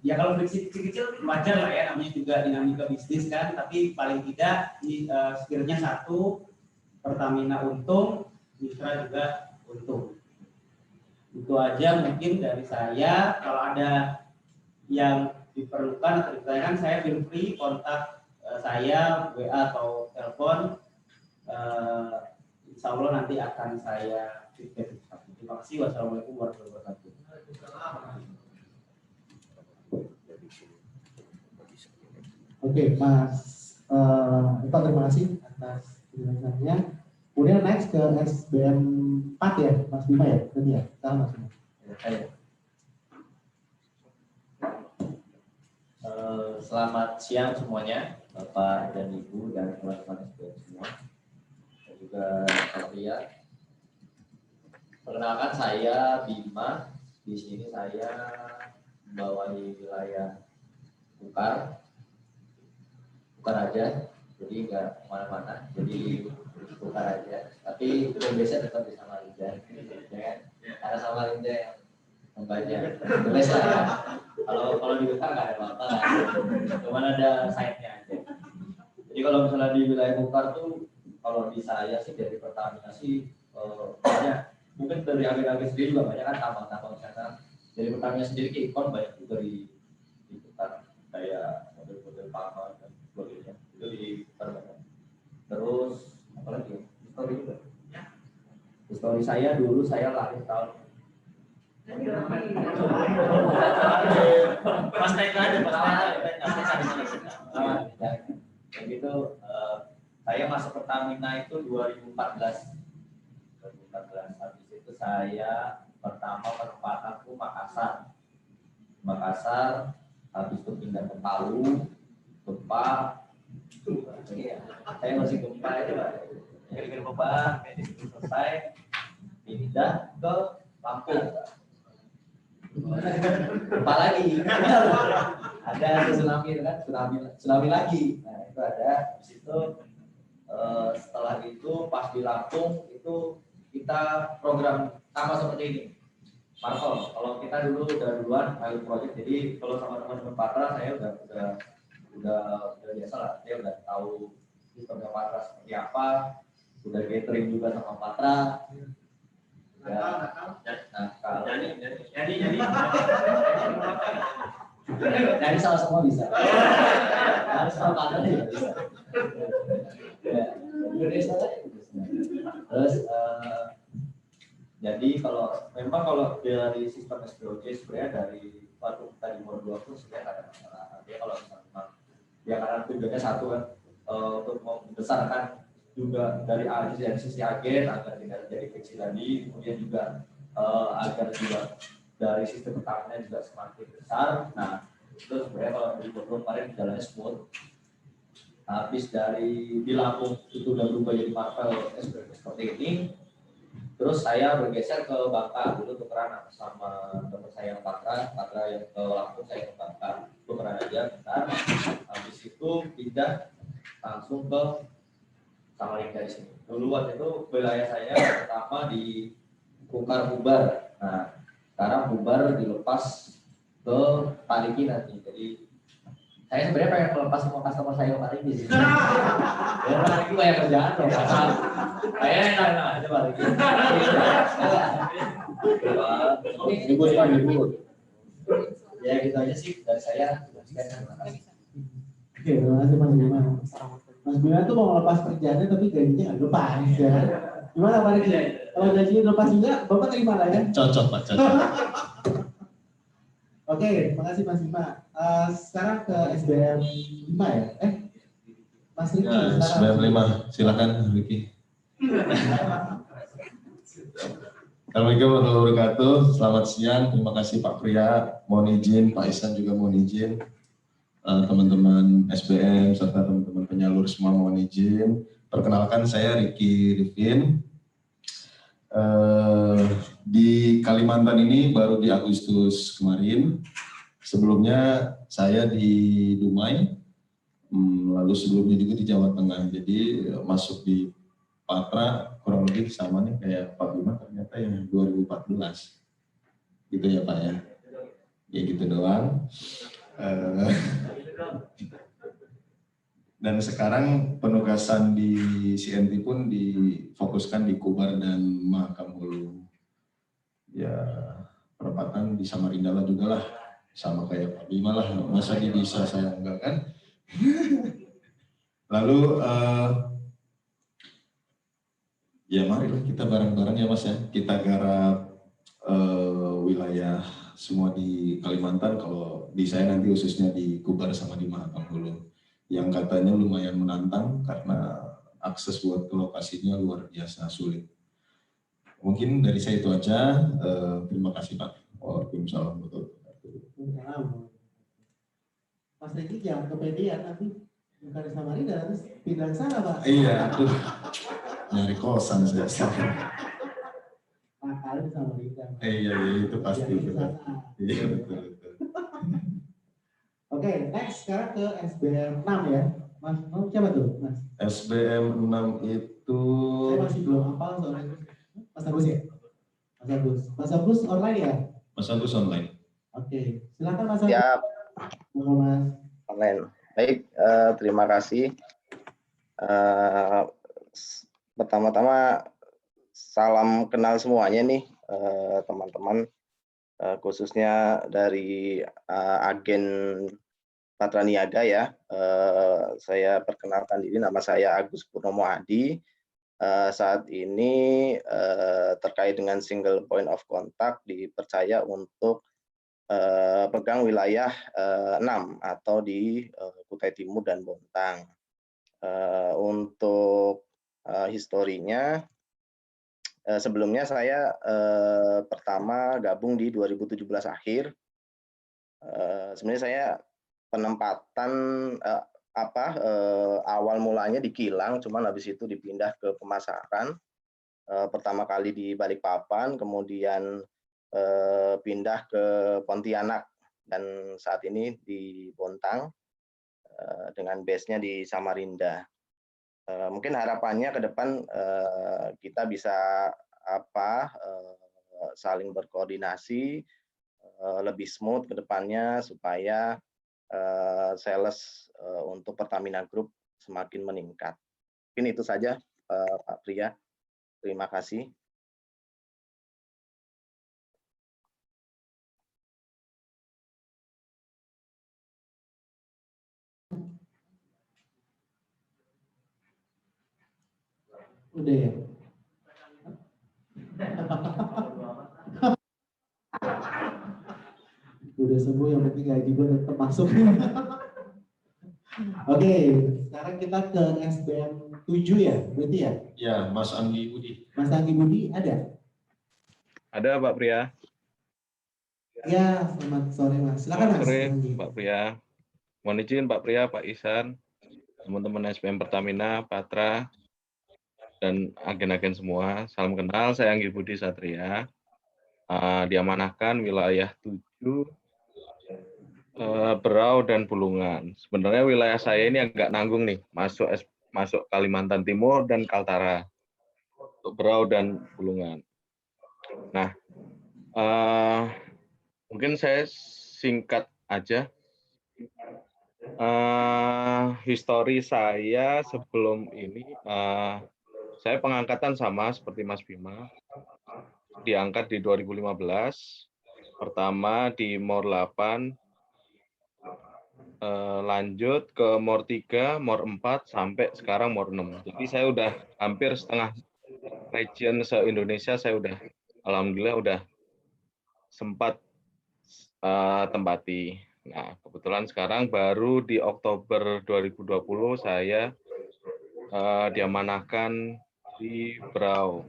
ya kalau friksi kecil wajar lah ya, namanya juga dinamika bisnis kan, tapi paling tidak sekiranya satu, Pertamina untung, Mitra juga untung. Itu aja mungkin dari saya. Kalau ada yang diperlukan atau ditanyakan, saya feel free kontak saya, WA atau telepon. Insya Allah nanti akan saya feedback. Terima kasih. Wassalamualaikum warahmatullahi wabarakatuh. Oke, Mas Eko, terima kasih atas penjelasannya. Kemudian next ke SBM 4 ya, Mas Bima ya? Tadi ya? Salah Mas Bima. Selamat siang semuanya, Bapak dan Ibu dan teman-teman SBM semua. Dan juga Pak Ria. Perkenalkan, saya Bima. Di sini saya membawahi wilayah Ukar aja, jadi nggak kemana-mana, jadi Ukar aja. Tapi biasanya tetap di Samarinda, ya. Ada Samarinda yang membaca, tulis lah ya. Kalau di Ukar nggak ada apa-apa, cuman ada site-nya aja. Jadi kalau misalnya di wilayah Ukar tuh, kalau di saya sih dari Pertamina sih banyak, mungkin dari agen-agen sendiri juga banyak kan tambang-tambang sana. Dari Pertamina sendiri ikon banyak juga di Ukar, kayak model-model pama dan sebagainya itu di Pertamina. Terus apalagi histori juga. Histori saya dulu saya lahir tahun Mas Teka ada Mas gitu. Saya masuk Pertamina itu 2014. Habis itu saya pertama penempatan ke Makassar, habis itu pindah ke Palu, Gempa. Saya masih Gempa itu Pak. Kira-kira Gempa selesai pindah ke Lampung. Gempa lagi. Ada tsunami kan, tsunami lagi. Nah, itu ada. Habis itu setelah itu pas di Lampung itu kita program sama seperti ini. Marvel, kalau kita dulu udah duluan pilot project, jadi kalau sama teman-teman Patra saya udah biasa lah, saya udah tahu sistemnya Patra seperti apa, udah catering juga sama Patra. Jadi salah semua bisa. Harus sama Patra juga bisa. Indonesia terus jadi kalau dari sistem SPOJ sebenarnya dari waktu kita di Mod 2 pun sebenarnya ada masalah. Artinya kalau misalnya ya karena tujuannya satu kan untuk membesarkan juga dari sisi agen agar tidak jadi kecil lagi, kemudian juga agar juga dari sistem pertamanya juga semakin besar. Nah itu sebenarnya kalau dari kemarin jalannya smooth. Habis dari di Lampung itu udah berubah jadi Marvel seperti ini. Terus saya bergeser ke Bangka, dulu tukeran sama teman saya yang Patra yang ke Lampung, saya ke Bangka, tukeran aja bentar. Habis itu pindah langsung ke Samarinda di sini. Dulu waktu itu wilayah saya pertama di Ukar bubar. Nah, sekarang bubar dilepas ke Parigi nanti. Jadi saya sebenarnya pengen melepas semua customer saya ke Parigi sih. Ya Parigi banyak kerjaan dong. Saya enak aja Parigi. Libur. Ya gitu aja sih dari saya. Terima kasih. Oke, terima kasih Mas Bima. Mas Bima tuh mau melepas kerjaannya tapi gajinya nggak lepas ya. Gimana Pak Riki? Kalau gajinya lepas juga, Bapak terima lah ya? Cocok Pak, cocok. Oke, makasih Mas Bima. Sekarang ke SBM 5 ya? Mas Riki. Ya, SBM 5, silakan Riki. Assalamualaikum warahmatullahi wabarakatuh. Selamat siang, terima kasih Pak Pria. Mohon izin, Pak Ihsan juga mohon izin. Teman-teman SBM serta teman-teman penyalur semua mohon izin. Perkenalkan saya Riki Rifin. Di Kalimantan ini baru di Agustus kemarin. Sebelumnya saya di Dumai Lalu sebelumnya juga di Jawa Tengah. Jadi masuk di Patra kurang lebih sama nih kayak Pak Bima, ternyata yang 2014 gitu ya Pak ya. Ya gitu doang. Dan sekarang penugasan di CNT pun difokuskan di Kubar dan Mahakam Hulu. Ya perempatan di Samarinda lah juga lah, sama kayak Pak Bima lah, masa dia bisa saya enggak kan. Lalu ya marilah kita bareng-bareng ya Mas ya, kita garap wilayah semua di Kalimantan. Kalau di saya nanti khususnya di Kubar sama di Mahakam Hulu, yang katanya lumayan menantang karena akses buat ke lokasinya luar biasa sulit. Mungkin dari saya itu aja. Terima kasih Pak. Waalaikumsalam. Mas Riki jangan kepedean nanti bukan di Samarinda, terus pindah ke sana Pak. Iya, tuh nyari kosan saya. Makanya di Samarinda. Iya, itu pasti itu. Iya betul. Oke, next sekarang ke SBM 6 ya. Mas, siapa tuh Mas? SBM 6 itu. Saya masih belum hafal soalnya. Mas Agus ya? Mas Agus. Mas Agus online ya? Mas Agus online. Oke, silakan Mas Agus. Siap. Mas. Online. Baik, terima kasih. Pertama-tama salam kenal semuanya nih teman-teman, khususnya dari agen Patra Niaga ya. Saya perkenalkan diri, nama saya Agus Purnomo Adi. Saat ini terkait dengan single point of contact dipercaya untuk pegang wilayah 6 atau di Kutai Timur dan Bontang. Untuk historinya, sebelumnya saya pertama gabung di 2017 akhir. Sebenarnya saya penempatan awal mulanya di Kilang, cuman habis itu dipindah ke pemasaran. Pertama kali di Balikpapan, kemudian pindah ke Pontianak, dan saat ini di Bontang dengan base-nya di Samarinda. Mungkin harapannya ke depan kita bisa saling berkoordinasi lebih smooth ke depannya supaya sales untuk Pertamina Group semakin meningkat. Mungkin itu saja Pak Pria. Terima kasih. Udah ya? Udah sembuh, yang penting gaji gue tetap masuk. Oke, sekarang kita ke SBM 7 ya, berarti ya? Ya, Mas Anggi Budi. Mas Anggi Budi ada? Ada Pak Pria. Ya, selamat sore Mas. Silakan Mas. Sore Pak Pria. Mohon izin Pak Pria, Pak Ihsan, teman-teman SBM Pertamina, Patra, dan agen-agen semua. Salam kenal, saya Anggi Budi Satria. Diamanahkan wilayah 7, Berau dan Bulungan. Sebenarnya wilayah saya ini agak nanggung nih, masuk Kalimantan Timur dan Kaltara, untuk Berau dan Bulungan. Nah, mungkin saya singkat aja. Histori saya sebelum ini, saya pengangkatan sama seperti Mas Bima, diangkat di 2015, pertama di MOR 8, lanjut ke MOR 3, MOR 4, sampai sekarang MOR 6. Jadi saya udah hampir setengah region se-Indonesia, saya udah, alhamdulillah udah sempat tempati. Nah, kebetulan sekarang baru di Oktober 2020 saya diamanahkan di Berau.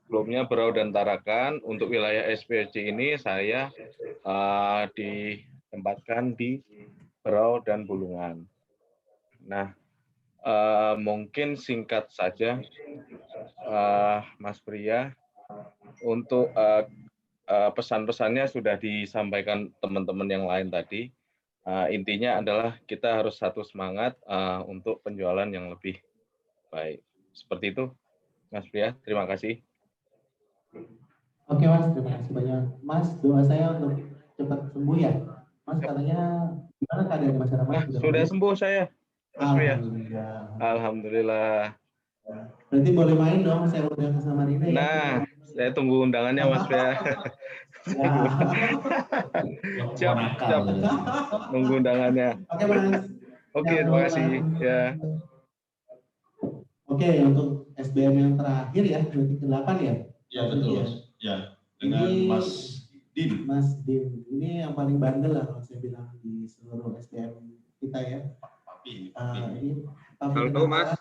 Sebelumnya Berau dan Tarakan. Untuk wilayah SPOJ ini saya ditempatkan di Berau dan Bulungan. Nah, mungkin singkat saja, Mas Pria, untuk pesan-pesannya sudah disampaikan teman-teman yang lain tadi. Intinya adalah kita harus satu semangat untuk penjualan yang lebih baik. Seperti itu, Mas Pria. Terima kasih. Oke Mas, terima kasih banyak. Mas, doa saya untuk cepat sembuh ya. Mas katanya gimana keadaan masyarakat? Sudah sembuh saya, Mas Pria. Alhamdulillah. Alhamdulillah. Berarti boleh main dong, saya undang ke Samarinda ya. Nah, saya tunggu undangannya Mas Pria. Siap. Nunggu undangannya. Oke Mas. Oke, terima kasih. Ya. Oke, untuk SBM yang terakhir ya, berarti ke-8 ya? Ya betul Mas. Ya, dengan Ini, Mas Din. Mas Din, ini yang paling bandel lah kalau saya bilang di seluruh SBM kita ya. Papi. Ini Halo Mas.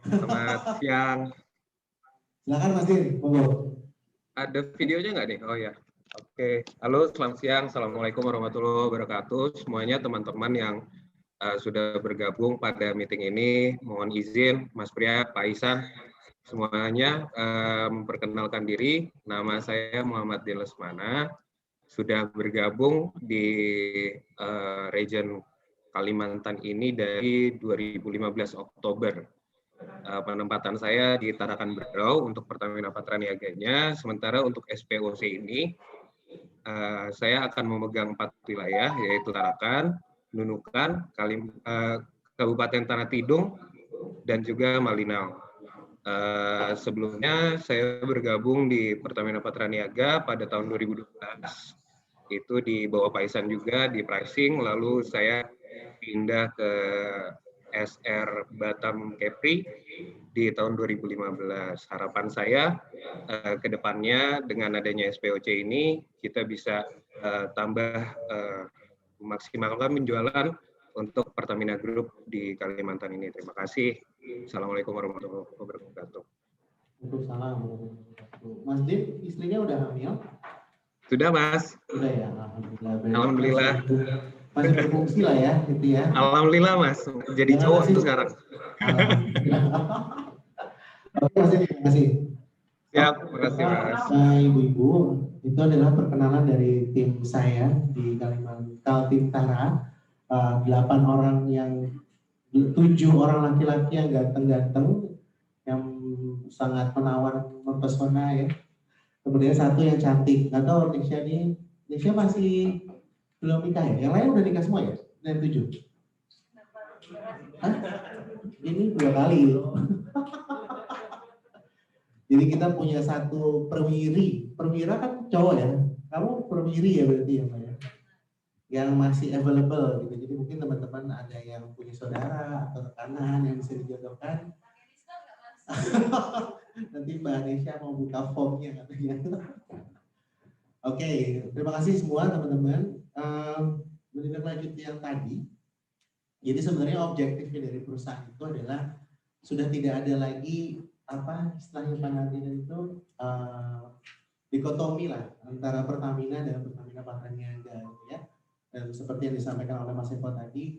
Selamat siang. Silakan Mas Din, monggo. Ada videonya nggak nih? Oh ya. Oke. Halo, selamat siang. Assalamualaikum warahmatullahi wabarakatuh. Semuanya teman-teman yang sudah bergabung pada meeting ini, mohon izin Mas Pria, Pak Isan, semuanya memperkenalkan diri. Nama saya Muhammad Din Lesmana, sudah bergabung di region Kalimantan ini dari 2015 Oktober. Penempatan saya di Tarakan Berau untuk Pertamina Patra Niaganya, sementara untuk SPOC ini saya akan memegang 4 wilayah, yaitu Tarakan, Nunukan, Kabupaten Tanah Tidung, dan juga Malinau. Sebelumnya saya bergabung di Pertamina Patra Niaga pada tahun 2012, itu di bawah Pak Isan juga di pricing, lalu saya pindah ke SR Batam Kepri di tahun 2015. Harapan saya ke depannya dengan adanya SPOC ini kita bisa tambah memaksimalkan penjualan untuk Pertamina Group di Kalimantan ini. Terima kasih. Assalamualaikum warahmatullahi wabarakatuh. Waalaikumsalam. Mas Din, istrinya udah hamil? Sudah Mas. Sudah ya, alhamdulillah. Alhamdulillah. Masih berfungsi lah ya, gitu ya. Alhamdulillah Mas, jadi cowok tuh sekarang. Oke Mas Din, terima kasih. Siap, terima kasih Mas. Ibu-ibu, itu adalah perkenalan dari tim saya di Kalimantan, Kaltim Tara. 8 orang yang 7 orang laki-laki yang ganteng-ganteng, yang sangat menawan, mempesona ya. Kemudian 1 yang cantik. Nggak tahu Nesya masih belum nikah ya? Yang lain udah nikah semua ya? Yang 7? Hah? Ini 2 kali loh. Jadi kita punya 1 perwiri. Perwira kan cowok ya? Kamu perwiri ya berarti ya Pak ya? Yang masih available gitu. Jadi mungkin teman-teman ada yang punya saudara atau rekanan yang bisa dijodohkan. Nanti Mbak Nesya mau buka formnya katanya. Oke, terima kasih semua teman-teman. Menindaklanjuti yang tadi. Jadi sebenarnya objektifnya dari perusahaan itu adalah sudah tidak ada lagi apa istilahnya Pak Nadine itu dikotomi lah antara Pertamina dan Pertamina Patra Niaga ya. Dan seperti yang disampaikan oleh Mas Eko tadi,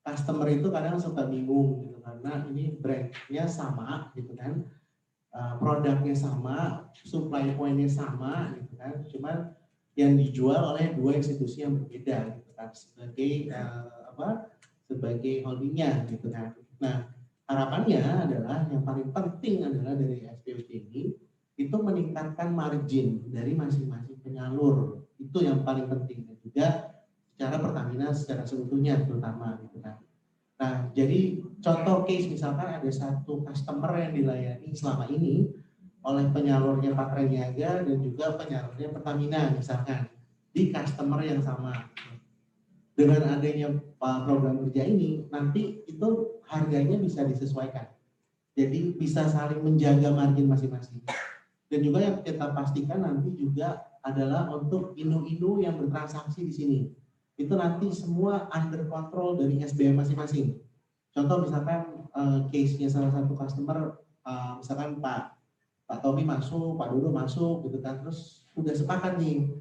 customer itu kadang suka bingung gitu karena ini brandnya sama gitu kan, produknya sama, supply point-nya sama gitu kan, cuman yang dijual oleh 2 institusi yang berbeda gitu kan sebagai sebagai holdingnya gitu kan. Nah harapannya adalah yang paling penting adalah dari SPOC ini itu meningkatkan margin dari masing-masing penyalur, itu yang paling penting dan juga secara Pertamina secara seutuhnya terutama gitu kan. Nah, jadi contoh case misalkan ada 1 customer yang dilayani selama ini oleh penyalurnya Patra Niaga dan juga penyalurnya Pertamina misalkan di customer yang sama. Dengan adanya program kerja ini nanti itu harganya bisa disesuaikan. Jadi bisa saling menjaga margin masing-masing. Dan juga yang kita pastikan nanti juga adalah untuk inu-inu yang bertransaksi di sini. Itu nanti semua under control dari SBM masing-masing. Contoh misalkan case-nya salah satu customer, misalkan Pak Tommy masuk, Pak Dodo masuk gitu kan, terus udah sepakat nih.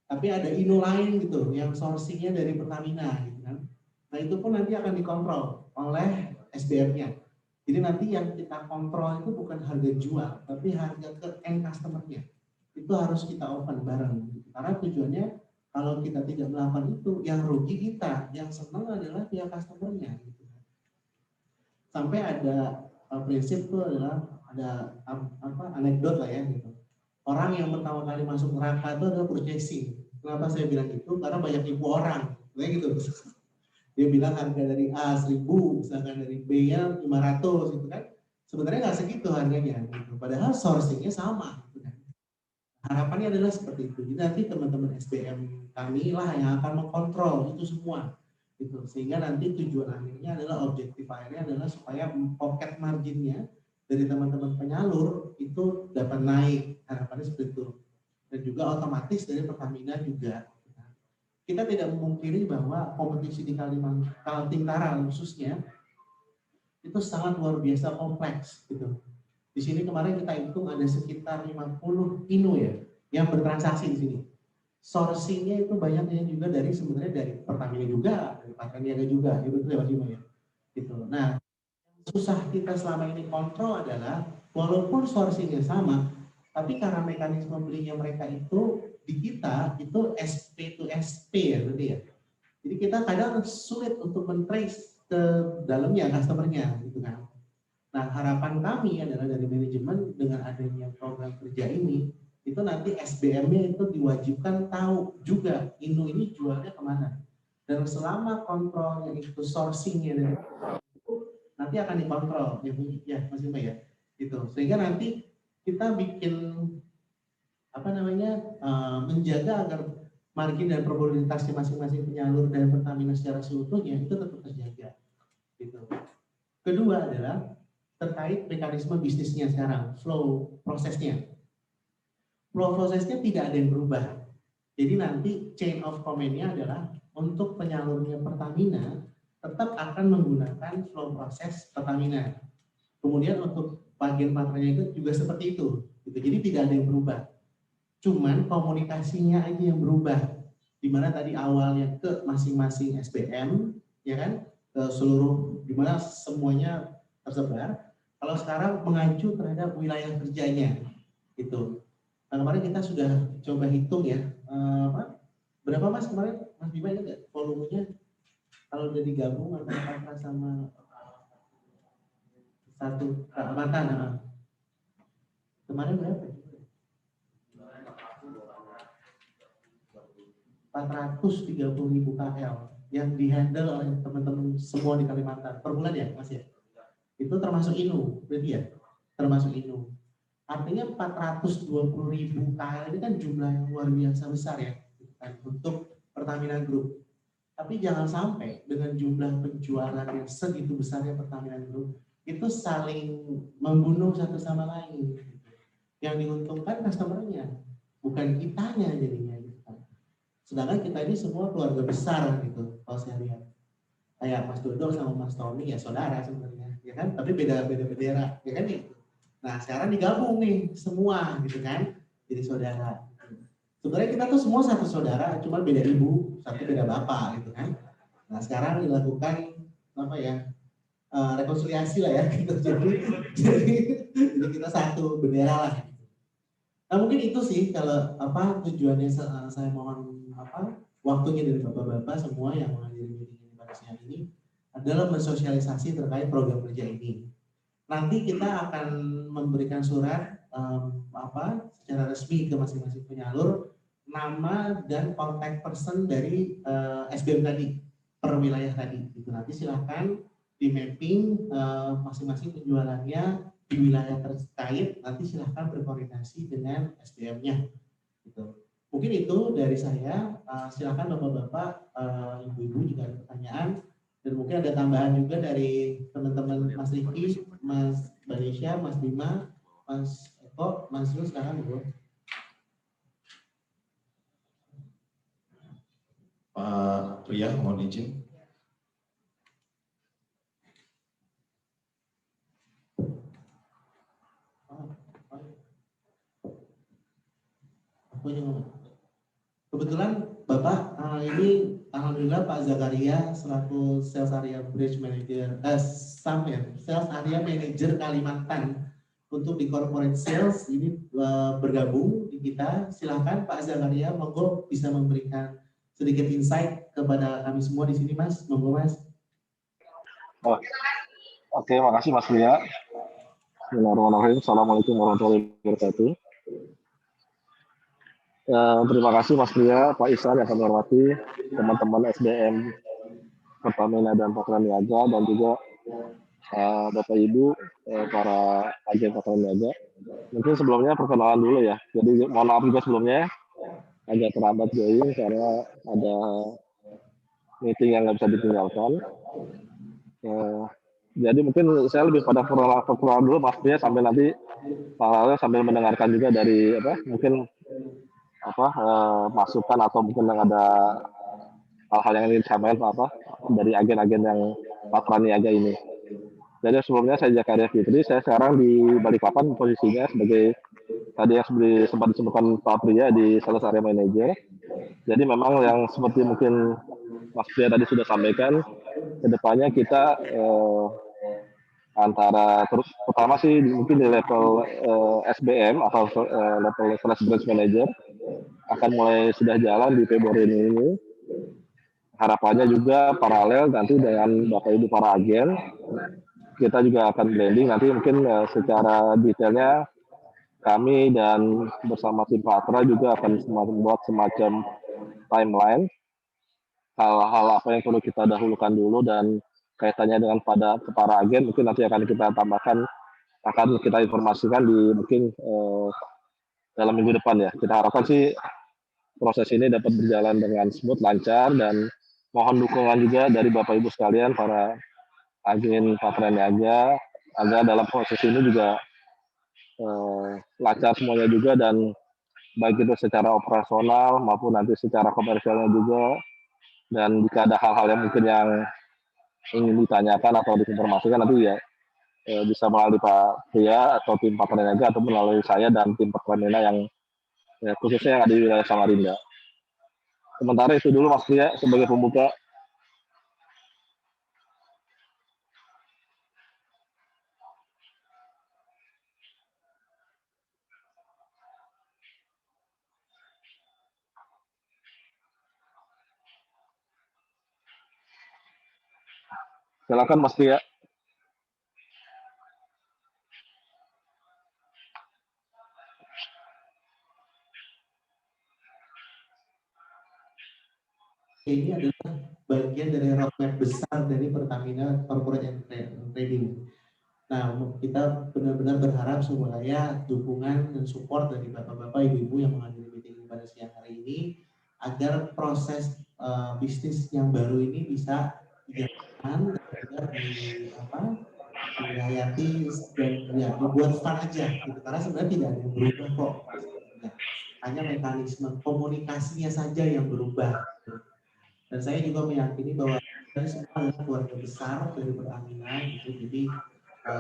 Tapi ada inu lain gitu yang sourcing-nya dari Pertamina gitu kan. Nah itu pun nanti akan dikontrol oleh SBM-nya. Jadi nanti yang kita kontrol itu bukan harga jual, tapi harga ke end customer-nya. Itu harus kita open bareng. Gitu. Karena tujuannya Kalau kita tidak melakukan itu, yang rugi kita, yang senang adalah pihak customer-nya. Gitu. Sampai ada prinsip itu adalah ada anekdot lah ya gitu. Orang yang pertama kali masuk neraka itu adalah purchasing. Kenapa saya bilang itu? Karena banyak nipu orang, kayak gitu. Dia bilang harga dari A 1000, misalkan dari B-nya 500 gitu kan. Sebenarnya nggak segitu harganya gitu. Padahal sourcing-nya sama gitu kan. Harapannya adalah seperti itu. Jadi nanti teman-teman SBM kami lah yang akan mengkontrol itu semua. Gitu. Sehingga nanti tujuan akhirnya adalah objektif akhirnya adalah supaya pocket marginnya dari teman-teman penyalur itu dapat naik. Harapannya seperti itu. Dan juga otomatis dari Pertamina juga. Kita tidak memungkiri bahwa kompetisi di Kaltara khususnya itu sangat luar biasa kompleks gitu. Di sini kemarin kita hitung ada sekitar 50 INO ya yang bertransaksi di sini. Sourcing-nya itu banyaknya juga dari sebenarnya dari Pertamina juga, dari Patraniaga juga, itu betul ya Mas Bima ya. Gitu. Nah, susah kita selama ini kontrol adalah walaupun sourcing-nya sama, tapi karena mekanisme belinya mereka itu di kita itu SP to SP ya berarti ya. Jadi kita kadang sulit untuk men-trace ke dalamnya customer-nya gitu kan. Nah, harapan kami adalah dari manajemen dengan adanya program kerja ini, itu nanti SBM-nya itu diwajibkan tahu juga INO ini jualnya kemana. Dan selama kontrolnya itu sourcing-nya dari nanti akan dikontrol, ya Mas Bima ya, gitu. Sehingga nanti kita bikin menjaga agar margin dan probabilitasnya masing-masing penyalur dan Pertamina secara seutuhnya itu tetap terjaga, gitu. Kedua adalah terkait mekanisme bisnisnya sekarang, flow prosesnya. Flow prosesnya tidak ada yang berubah. Jadi nanti chain of command-nya adalah untuk penyalurnya Pertamina tetap akan menggunakan flow proses Pertamina. Kemudian untuk bagian partnernya itu juga seperti itu. Gitu. Jadi tidak ada yang berubah. Cuman komunikasinya aja yang berubah. Di mana tadi awalnya ke masing-masing SBM, ya kan, ke seluruh, di mana semuanya tersebar. Kalau sekarang mengacu terhadap wilayah kerjanya, gitu. Nah, kemarin kita sudah coba hitung ya, berapa Mas kemarin Mas Bima ini nggak volumenya kalau udah digabung antara Patra sama satu Kalimantan, kemarin berapa? 430.000 KL yang dihandle oleh teman-teman semua di Kalimantan per bulan ya Mas ya? Itu termasuk INO, berarti ya? Termasuk INO. Artinya 420.000 KL ini kan jumlah yang luar biasa besar ya untuk Pertamina Group. Tapi jangan sampai dengan jumlah penjualan yang segitu besarnya Pertamina Group itu saling membunuh satu sama lain. Yang diuntungkan customer-nya, bukan kitanya jadinya. Gitu kan. Sedangkan kita ini semua keluarga besar gitu, kalau saya lihat. Kayak Mas Dodo sama Mas Tony ya saudara sebenarnya, ya kan? Tapi beda bendera, ya kan gitu. Nah sekarang digabung nih semua gitu kan, jadi saudara. Sebenarnya kita tuh semua satu saudara, cuma beda ibu, satu beda bapak gitu kan. Nah sekarang dilakukan rekonsiliasi lah ya, gitu. jadi kita satu bendera lah. Nah mungkin itu sih kalau tujuannya saya mohon waktunya dari bapak-bapak semua yang menghadiri meeting ini pada siang ini adalah mensosialisasi terkait program kerja ini. Nanti kita akan memberikan surat secara resmi ke masing-masing penyalur nama dan contact person dari SBM tadi per wilayah tadi. Itu nanti silahkan di mapping masing-masing penjualannya di wilayah terkait. Nanti silahkan berkoordinasi dengan SBM-nya. Gitu. Mungkin itu dari saya. Silahkan bapak-bapak, ibu-ibu juga ada pertanyaan. Dan mungkin ada tambahan juga dari teman-teman Mas Riki, Mas Banesha, Mas Bima, Mas Eko, Mas Yus, sekarang Bu. Pak Pria, mohon izin. Kebetulan Bapak ini alhamdulillah Pak Zakaria selaku Sales Area Branch Manager, Sales Area Manager Kalimantan untuk di Corporate Sales ini bergabung di kita. Silahkan Pak Zakaria, monggo bisa memberikan sedikit insight kepada kami semua di sini, Mas. Monggo, Mas. Oh, oke, makasih Mas Ria. Bismillahirrahmanirrahim. Assalamualaikum warahmatullahi wabarakatuh. Terima kasih Mas Ria, Pak Ihsan yang kami hormati, teman-teman SDM Pertamina dan Patra Niaga, dan juga Bapak Ibu, para agen Patra Niaga. Mungkin sebelumnya perkenalan dulu ya. Jadi mohon maaf juga sebelumnya agak terlambat join karena ada meeting yang nggak bisa ditinggalkan. Jadi mungkin saya lebih pada perkenalan dulu Mas Ria sambil nanti paralel sambil mendengarkan juga dari masukan atau mungkin ada hal-hal yang ingin disampaikan dari agen-agen yang Patra Niaga ini. Jadi sebelumnya saya Zakaria Fitri, saya sekarang di Balikpapan posisinya sebagai tadi yang sempat disebutkan Pak Priya di Sales Area Manager. Jadi memang yang seperti mungkin Mas Priya tadi sudah sampaikan, kedepannya kita antara terus pertama sih mungkin di level SBM atau level Sales Branch Manager akan mulai sudah jalan di Februari ini. Harapannya juga paralel nanti dengan Bapak Ibu para agen, kita juga akan blending nanti mungkin secara detailnya kami dan bersama tim Patra juga akan membuat semacam timeline hal-hal apa yang perlu kita dahulukan dulu dan kaitannya dengan para agen mungkin nanti akan kita tambahkan, akan kita informasikan di mungkin dalam minggu depan ya. Kita harapkan sih proses ini dapat berjalan dengan smooth, lancar, dan mohon dukungan juga dari Bapak Ibu sekalian para agen Patra Niaga agar dalam proses ini juga lancar semuanya juga, dan baik itu secara operasional maupun nanti secara komersialnya juga. Dan jika ada hal-hal yang mungkin yang ingin ditanyakan atau diinformasikan nanti ya bisa melalui Pak Pria atau tim Patra Niaga atau melalui saya dan tim Patra Niaga yang khususnya yang ada di wilayah Samarinda. Sementara itu dulu Mas Pria sebagai pembuka. Silakan Mas Pria. Ini adalah bagian dari roadmap besar dari Pertamina Corporate and Trading. Nah, kita benar-benar berharap supaya dukungan dan support dari bapak-bapak, ibu-ibu yang menghadiri meeting pada siang hari ini agar proses bisnis yang baru ini bisa dijalankan dan dihayati dan ya dibuat fun aja gitu. Karena sebenarnya tidak ada yang berubah kok. Hanya mekanisme komunikasinya saja yang berubah. Dan saya juga meyakini bahwa dari semua adalah keluarga besar dari Pertamina gitu. Jadi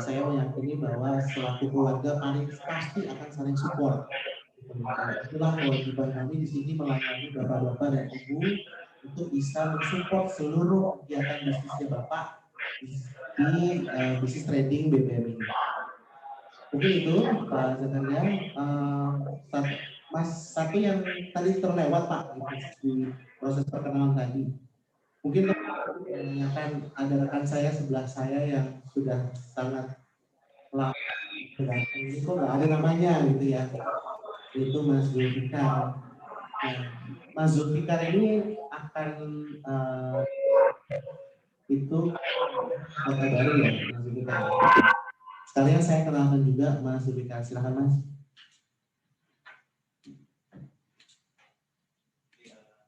saya meyakini bahwa selaku keluarga pasti akan saling support. Itulah kewajiban kami di sini melayani bapak-bapak dan ibu untuk bisa mensupport seluruh kegiatan bisnisnya bapak di bisnis trading BBM ini. Mungkin itu Pak Zakaria. Mas, satu yang tadi terlewat Pak di proses perkenalan tadi. Mungkin menanyakan ada rekan saya sebelah saya yang sudah sangat lama ini kok nggak ada namanya gitu ya. Itu Mas Zulfikar. Nah, Mas Zulfikar ini akan itu kota baru ya Mas Zulfikar. Sekalian saya kenalkan juga Mas Zulfikar. Silakan Mas.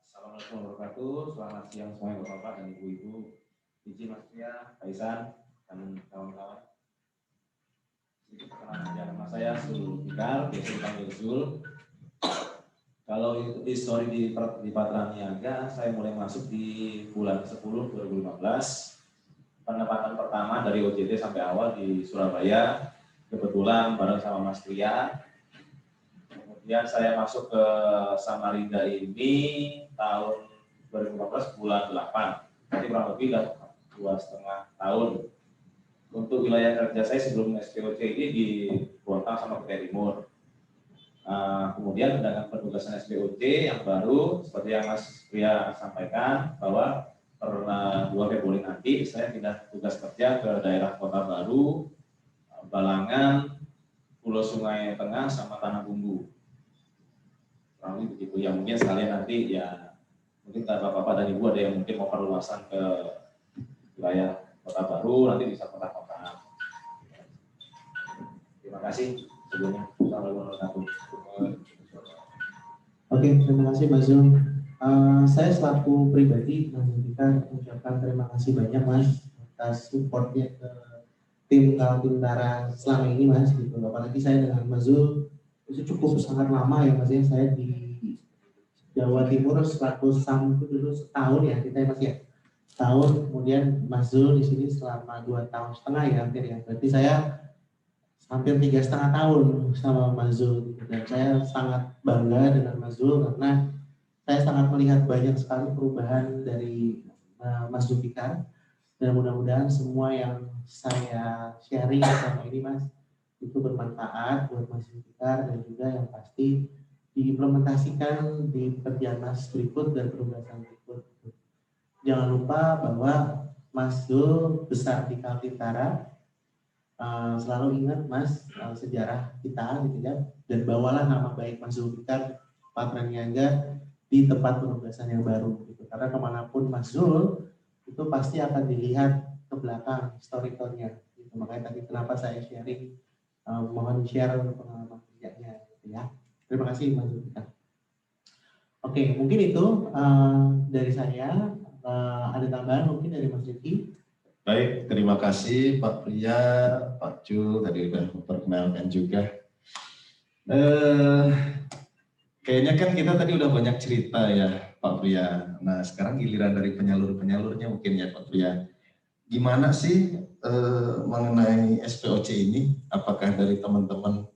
Assalamualaikum warahmatullahi wabarakatuh. Selamat siang semuanya Bapak dan Ibu-ibu, izin Mas Pria, Pak Ihsan, dan kawan-kawan. Nama saya Zulfikar, biasa dipanggil Zul. Kalau histori di Patra Niaga, saya mulai masuk di bulan 10 2015. Penempatan pertama dari OJT sampai awal di Surabaya, kebetulan bareng sama Mas Pria. Kemudian saya masuk ke Samarinda ini tahun 2015 bulan 8. Jadi kurang lebih 2,5 tahun. Untuk wilayah kerja saya sebelum SPOC ini di Bontang sama Kutai Timur. Kemudian dengan penugasan SBOC yang baru, seperti yang Mas Pria sampaikan, bahwa per 2 Februari nanti saya pindah tugas kerja ke daerah Kota Baru, Balangan, Pulau Sungai Tengah, sama Tanah Bumbu. Kurang lebih begitu ya, mungkin sekalian nanti ya, mungkin Bapak-Bapak dan Ibu ada yang mungkin mau perluasan ke wilayah Kota Baru, nanti bisa kontak-kontak. Terima kasih sebelumnya. Assalamualaikum warahmatullahi wabarakatuh. Oke, terima kasih Mas Zul. Saya selaku pribadi mengucapkan terima kasih banyak Mas atas supportnya ke tim Kaltim Utara selama ini Mas. Gitu. Apalagi saya dengan Mas Zul itu cukup sangat lama ya Mas ya. Saya di Jawa Timur selaku SAM itu dulu setahun ya kita Mas ya. Setahun, kemudian Mas Zul di sini selama 2,5 tahun ya hampir ya. Berarti saya hampir 3,5 tahun sama Mas Zul dan saya sangat bangga dengan Mas Zul karena saya sangat melihat banyak sekali perubahan dari Mas Zulfikar dan mudah-mudahan semua yang saya sharing selama ini Mas itu bermanfaat buat Mas Zulfikar dan juga yang pasti diimplementasikan di pekerjaan Mas berikut dan penugasan berikut. Jangan lupa bahwa Mas Zul besar di Kaltim Utara. Selalu ingat Mas sejarah kita gitu ya, dan bawalah nama baik Mas Zulfikar Patra Niaga di tempat penugasan yang baru gitu. Karena kemanapun Mas Zul itu pasti akan dilihat ke belakang historicalnya gitu. Makanya tadi kenapa saya sharing, mohon share pengalaman kerjanya gitu ya. Terima kasih Mas Zulfikar. Oke, mungkin itu dari saya. Ada tambahan mungkin dari Mas Riki? Baik, terima kasih Pak Pria, Pak Jul, tadi sudah memperkenalkan juga. Kayaknya kan kita tadi udah banyak cerita ya Pak Pria. Nah sekarang giliran dari penyalur-penyalurnya mungkin ya Pak Pria. Gimana sih mengenai SPOC ini? Apakah dari teman-teman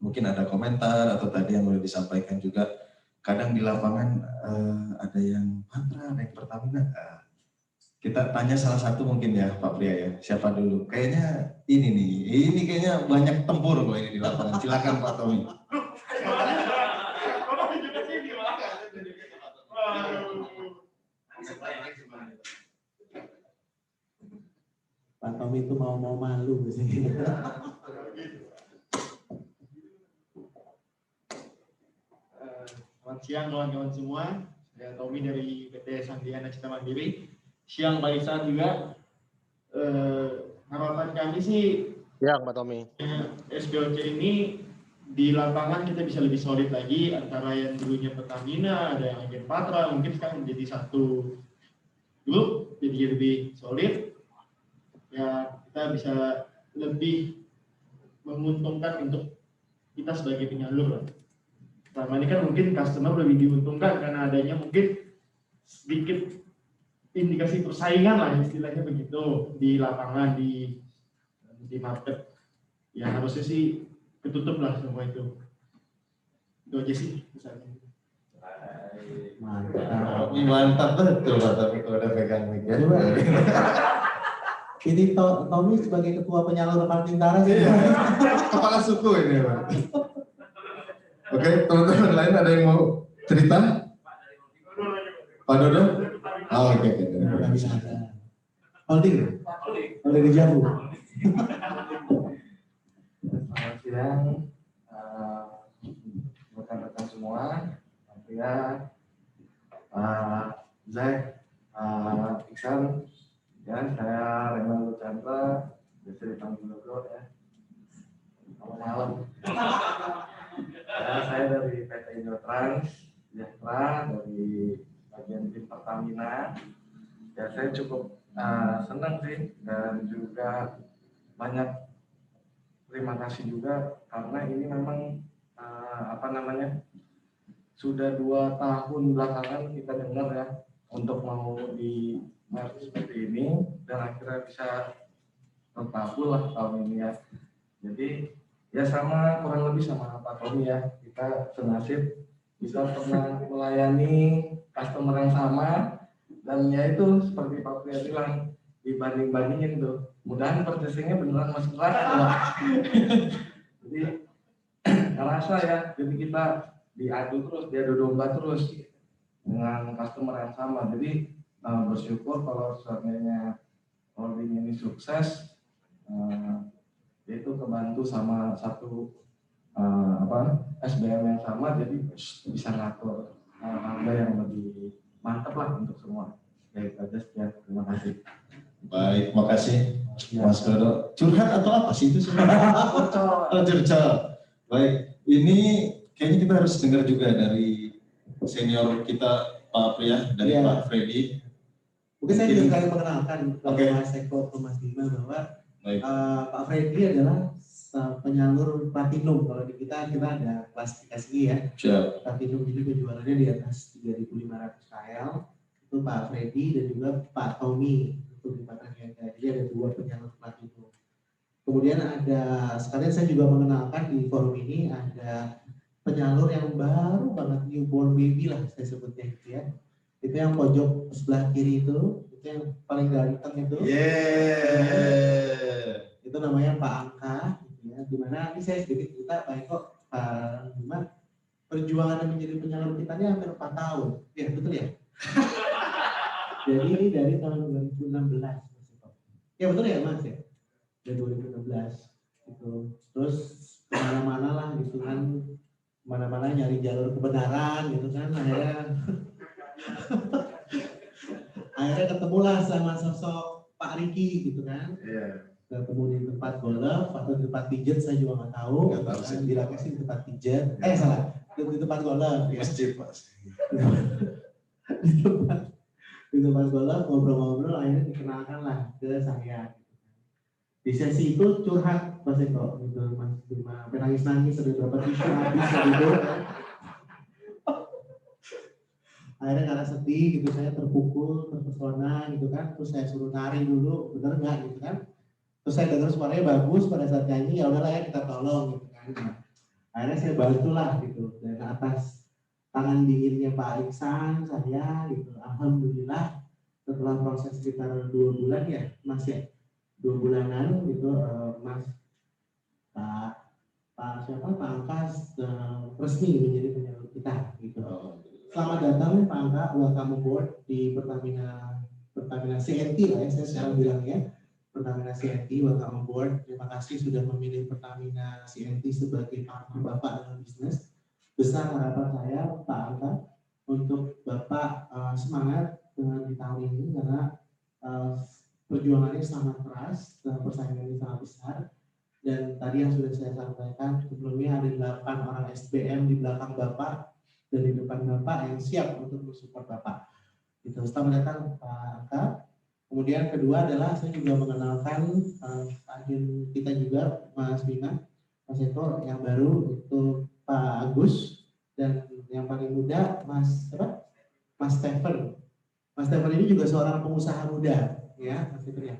mungkin ada komentar atau tadi yang sudah disampaikan juga, kadang di lapangan ada yang Patra, ada yang Pertamina. Kita tanya salah satu mungkin ya Pak Pria ya, siapa dulu? Kayaknya ini kayaknya banyak tempur kok ini di lapangan. Silakan Pak Tommy. Pak Tommy itu mau malu biasanya. Selamat siang kawan-kawan semua. Saya Tommy dari PT Sandiana Cita Mandiri. Siang Pak Isan juga. Harapan kami sih siang Pak Tommy. SBOC ini di lapangan kita bisa lebih solid lagi antara yang dulunya Pertamina, ada yang Agen Patra, mungkin sekarang menjadi satu grup jadi lebih solid. Ya kita bisa lebih menguntungkan untuk kita sebagai penyalur. Selama ini kan mungkin customer lebih diuntungkan karena adanya mungkin sedikit indikasi persaingan lah istilahnya begitu di lapangan di market. Ya harusnya sih ketutup lah semua itu. Itu aja sih misalnya. Mantap betul Pak Tommy kalau udah pegang mic ya. Ini Tommy sebagai ketua penyalur Kaltim Utara sih. Kepala suku ini Pak. Oke, teman-teman lain ada yang mau cerita? Pak Dodo? Oh, oke. Holding di Jabu. Selamat siang, rekan-rekan semua, Pria, Zack, Iksan, dan saya Renaldo Chandra, biasa dipanggil Dodo ya. Selamat malam. Saya dari PT Indotrans Sejahtera dari bagian tim Pertamina. Ya saya cukup senang sih dan juga banyak terima kasih juga karena ini memang sudah 2 tahun belakangan kita dengar ya untuk mau di merge seperti ini dan akhirnya bisa terkabul lah tahun ini ya. Jadi ya sama kurang lebih sama Pak Tommy ya, kita senasib bisa pernah melayani customer yang sama dan ya itu seperti Pak Pria bilang dibanding-bandingin tuh, mudahan purchasing-nya beneran masuk neraka. Jadi ngerasa ya, jadi kita diadu terus, diadu domba terus dengan customer yang sama. Jadi bersyukur kalau seandainya holding ini sukses, itu kebantu sama satu SBM yang sama, jadi bisa ngatur harga yang lebih mantap lah untuk semua. Ya itu aja, sekian, terima kasih. Baik, makasih Mas Dodo. Curhat atau apa sih itu sebenarnya? Curcol. Baik, ini kayaknya kita harus dengar juga dari senior kita Pak Pria, dari Pak Freddy. Mungkin saya juga sekali mengenalkan kepada Mas Eko atau Mas Bima bahwa Pak Freddy adalah penyalur platinum. Kalau di kita ada klasifikasi ya. Platinum, jadi penjualannya di atas 3.500 KL. Itu Pak Freddy dan juga Pak Tommy untuk di Patraniaga. Jadi ada 2 penyalur platinum. Kemudian ada, sekalian saya juga mengenalkan di forum ini ada penyalur yang baru banget, newborn baby lah saya sebutnya gitu ya. Itu yang pojok sebelah kiri itu yang paling ganteng itu. Itu namanya Pak Angka. Ya, dimana ini saya sedikit cerita Pak Eko, Pak Bima, perjuangan menjadi penyalur kita ini hampir 4 tahun. Ya betul ya? Jadi ini dari tahun 2016. Ya betul ya Mas ya? Dari 2016 gitu. Terus kemana-mana lah gitu kan, mana-mana nyari jalur kebenaran gitu kan, akhirnya ketemulah sama sosok Pak Riki gitu kan. Ketemu di tempat golf atau di tempat pijet saya juga nggak tahu. Kan bilangnya sih di tempat pijet. Salah, di tempat golf. Masjid Mas. di tempat golf ngobrol-ngobrol akhirnya dikenalkan lah ke saya. Di sesi itu curhat Mas Eko, gitu Mas Bima, sampai nangis-nangis ada berapa tisu habis gitu. Akhirnya karena sedih gitu saya terpukul, terpesona gitu kan, terus saya suruh nari dulu, bener nggak gitu kan? Terus saya dengar suaranya bagus pada saat nyanyi, ya udahlah ya kita tolong gitu kan. Nah, akhirnya saya bantulah gitu dari atas tangan dinginnya Pak Iksan saya gitu. Alhamdulillah setelah proses sekitar 2 bulan ya Mas ya, 2 bulanan gitu Mas Pak Angkas resmi menjadi penyalur kita gitu. Selamat datang Pak Angka, welcome aboard di Pertamina CNT lah ya saya selalu bilang ya. Pertamina CNT, welcome aboard. Terima kasih sudah memilih Pertamina CNT sebagai partner Bapak dalam bisnis. Besar harapan saya Pak Angka untuk Bapak semangat dengan di tahun ini karena perjuangannya sangat keras dan persaingannya sangat besar. Dan tadi yang sudah saya sampaikan sebelumnya ada 8 orang SBM di belakang Bapak dan di depan Bapak yang siap untuk mensupport Bapak. Itu selamat datang Pak Angka. Kemudian kedua adalah saya juga mengenalkan agen kita juga Mas Bima, Mas Eko yang baru itu Pak Agus dan yang paling muda Mas Stephen. Mas Stephen ini juga seorang pengusaha muda ya Mas Eko ya.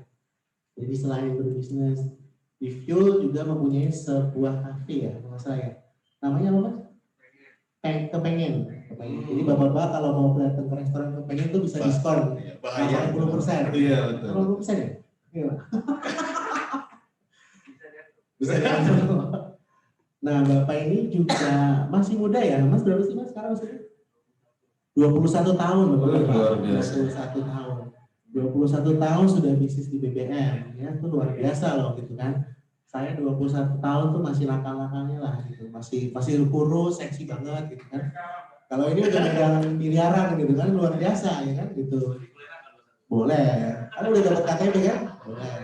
Jadi selain berbisnis di Fuel juga mempunyai sebuah kafe ya Mas saya. Namanya apa Mas? Kepengen. Jadi bapak-bapak kalau mau datang ke restoran Kepengen itu bisa diskon 80%. Iya betul. 80% ya? Iya. Bisa diatur. Nah bapak ini juga masih muda ya, Mas berapa sih Mas sekarang usianya? 21 tahun Bapak. Luar biasa. 21 tahun. 21 tahun sudah bisnis di BBM, ya itu luar biasa loh gitu kan. Saya 21 tahun tuh masih lakang-lakangnya lah gitu, masih kurus, seksi banget gitu kan. Kalau ini udah megang miliaran gitu kan, luar biasa ya kan gitu. Boleh, karena udah dapat KTP kan? Boleh.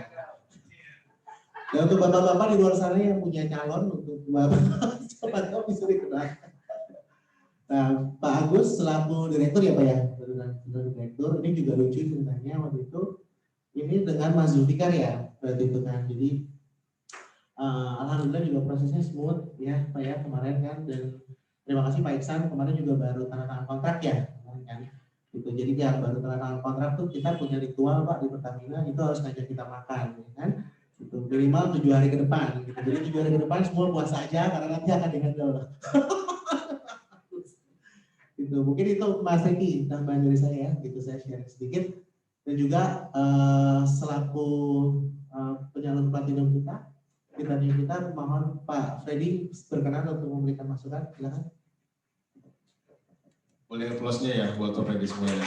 Dan untuk bapak-bapak di luar sana yang punya calon untuk bapak, coba tahu bisa dikenalkan. Nah, Pak Agus selaku direktur ya Pak ya, direktur, ini juga lucu ceritanya waktu itu, ini dengan Mas Zulfikar ya, waktu itu kan, jadi alhamdulillah juga prosesnya smooth ya Pak ya kemarin kan, dan terima kasih Pak Iksan kemarin juga baru tanda tangan kontrak ya kemarin kan, gitu. Jadi yang baru tanda tangan kontrak tuh kita punya ritual Pak di Pertamina itu harus ngajak kita makan, ya kan, gitu. Minimal 7 hari ke depan, gitu. Jadi 7 hari ke depan semua puasa aja karena nanti akan dihandle. Gitu. Mungkin itu Mas Riki tambahan dari saya, gitu saya share sedikit, dan juga selaku penyalur platinum kita Pitanya kita, mohon Pak Freddy berkenan untuk memberikan masukan, silakan. Boleh applause-nya ya buat Pak Freddy semuanya.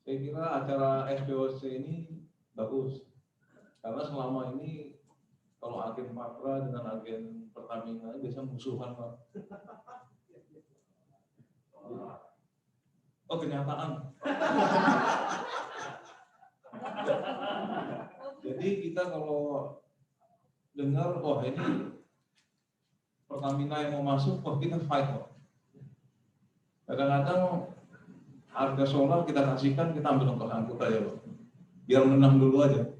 Saya kira acara SPOC ini bagus karena selama ini kalau agen Patra dengan agen Pertamina biasa musuhan, Pak. Oh, kenyataan. Jadi kita kalau dengar, wah ini Pertamina yang mau masuk, wah kita fight, Pak. Kadang-kadang harga solar kita kasihkan, kita ambil ongkos angkut aja, Pak. Biar menang dulu aja.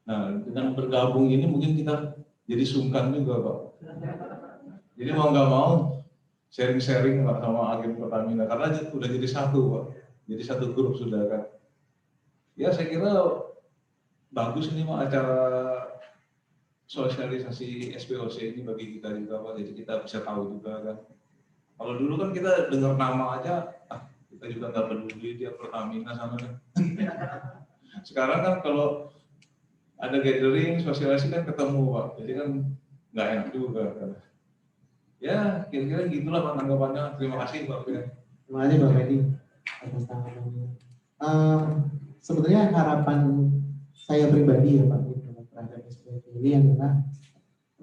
Nah, dengan bergabung ini mungkin kita jadi sungkan juga, Pak. Jadi mau nggak mau sharing-sharing Pak sama agen Pertamina karena udah jadi satu, Pak. Jadi satu grup sudah kan. Ya saya kira bagus ini Pak acara sosialisasi SPOC ini bagi kita juga, Pak. Jadi kita bisa tahu juga kan. Kalau dulu kan kita dengar nama aja, kita juga nggak peduli dia Pertamina sana kan. Sekarang kan kalau ada gathering, sosialisasi kan ketemu Pak, jadi kan nggak enak juga kan. Ya kira-kira gitulah Pak tanggapannya. Terima kasih Pak. Terima kasih Pak Freddy atas tanggapannya. Sebenarnya harapan saya pribadi ya Pak terhadap SPOC ini adalah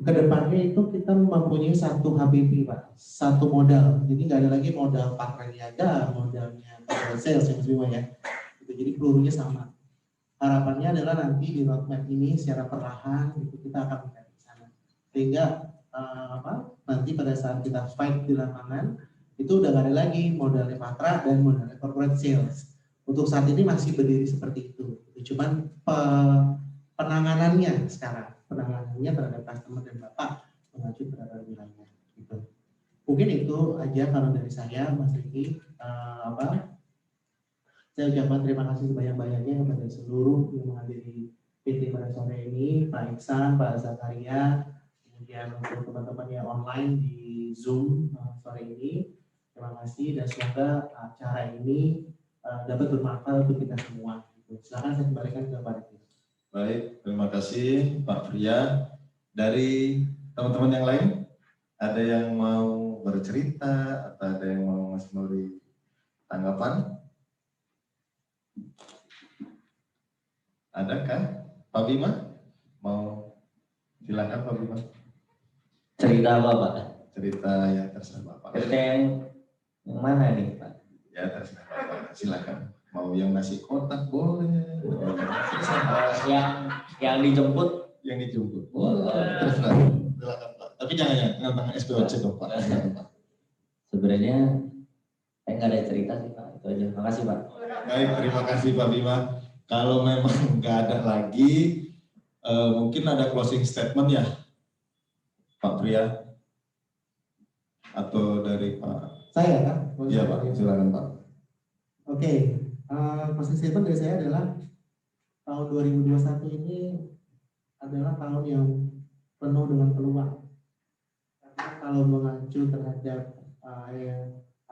kedepannya itu kita mempunyai satu HBP Pak, satu modal. Jadi nggak ada lagi modal Patra Niaga, modalnya sales yang semuanya. Jadi pelurunya sama. Harapannya adalah nanti di roadmap ini secara perlahan itu kita akan mencapai ke sana. Sehingga nanti pada saat kita fight di lapangan itu udah nggak ada lagi modalnya Patra dan modalnya corporate sales. Untuk saat ini masih berdiri seperti itu. Cuman penanganannya sekarang, penanganannya terhadap customer dan Bapak mengacu terhadap wilayah. Gitu. Mungkin itu aja kalau dari saya, Mas Riki. Saya ucapkan terima kasih sebanyak-banyaknya kepada seluruh yang menghadiri PT pada sore ini, Pak Iksan, Pak Zakaria, kemudian untuk teman-teman yang online di Zoom sore ini. Terima kasih dan semoga acara ini dapat bermanfaat untuk kita semua. Silakan saya kembalikan kepada kita. Baik, terima kasih Pak Pria. Dari teman-teman yang lain, ada yang mau bercerita atau ada yang mau memberi tanggapan? Adakah Pak Bima? Mau silakan Pak Bima. Cerita apa Pak? Cerita yang terserah Bapak. Cerita yang mana nih Pak? Ya terserah Bapak, silakan. Mau yang nasi kotak boleh. Yang dijemput? Yang dijemput boleh. Terserah. Silakan Pak. Tapi jangan tentang SPOC dong Pak. Sebenarnya saya nggak ada cerita sih Pak. Itu aja. Terima kasih Pak. Baik, terima kasih Pak Bima. Kalau memang nggak ada lagi, mungkin ada closing statement ya, Pak Pria, atau dari Pak? Saya kan? Iya Pak, silakan Pak. Oke, closing statement dari saya adalah tahun 2021 ini adalah tahun yang penuh dengan peluang. Karena kalau mengacu terhadap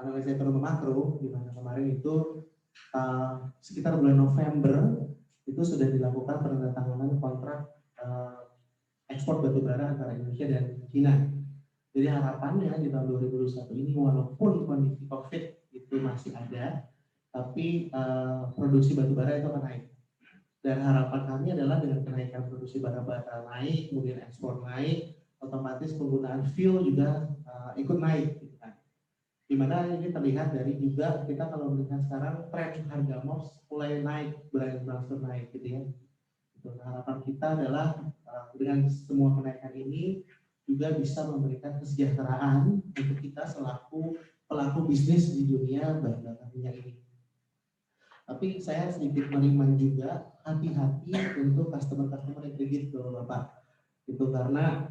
analisa ekonomi makro, di mana kemarin itu sekitar bulan November itu sudah dilakukan penandatanganan kontrak ekspor batubara antara Indonesia dan China. Jadi harapannya di tahun 2021 ini walaupun kondisi COVID itu masih ada, tapi produksi batubara itu akan naik. Dan harapan kami adalah dengan kenaikan produksi batubara naik, kemudian ekspor naik, otomatis penggunaan fuel juga ikut naik. Di mana ini terlihat dari juga kita kalau melihat sekarang tren harga MOX mulai naik, berangsur naik gitu ya. Harapan kita adalah dengan semua kenaikan ini juga bisa memberikan kesejahteraan untuk kita selaku pelaku bisnis di dunia bahan bakar minyak ini. Tapi saya sedikit meriman juga hati-hati untuk customer-customer yang kredit ke Bapak. Itu karena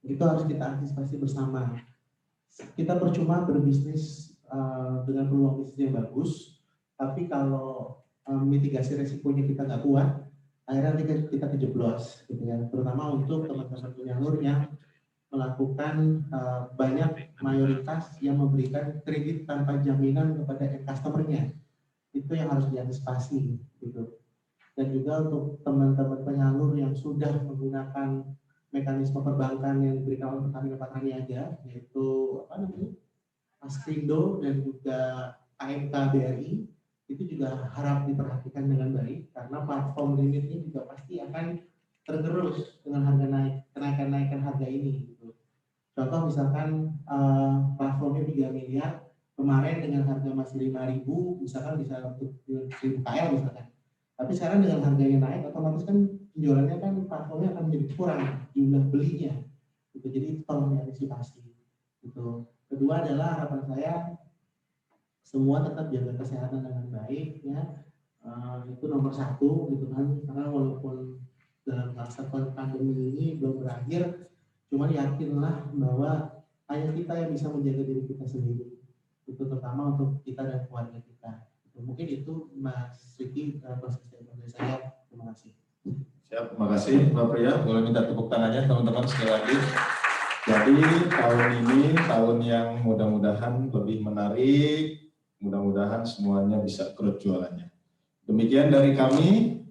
itu harus kita antisipasi bersama. Kita percuma berbisnis dengan peluang bisnis yang bagus, tapi kalau mitigasi resikonya kita nggak kuat, akhirnya nanti kita kejeblos, gitu ya. Terutama untuk teman-teman penyalur yang melakukan banyak mayoritas yang memberikan kredit tanpa jaminan kepada customer-nya. Itu yang harus diantisipasi gitu. Dan juga untuk teman-teman penyalur yang sudah menggunakan mekanisme perbankan yang diberikan oleh Pertamina Patra Niaga, yaitu apa namanya, Askrindo dan juga AMK BRI, itu juga harap diperhatikan dengan baik karena platform limitnya juga pasti akan tergerus dengan harga kenaikan harga ini. Gitu. Contoh misalkan platformnya 3 miliar, kemarin dengan harga masih 5.000, misalkan bisa untuk 1.000 KL misalkan. Tapi sekarang dengan harganya naik, otomatis kan penjualannya kan platformnya akan menjadi kurang jumlah belinya. Gitu. Jadi tolong diantisipasi. Gitu. Kedua adalah harapan saya semua tetap jaga kesehatan dengan baik ya. Itu nomor 1 gitu kan. Karena walaupun dalam masa pandemi ini belum berakhir, cuman yakinlah bahwa hanya kita yang bisa menjaga diri kita sendiri. Itu terutama untuk kita dan keluarga kita. Mungkin itu Mas Riki proses dari saya. Terima kasih. Siap, terima kasih Pak Pria. Boleh minta tepuk tangannya teman-teman sekali lagi. Jadi tahun ini tahun yang mudah-mudahan lebih menarik, mudah-mudahan semuanya bisa growth jualannya. Demikian dari kami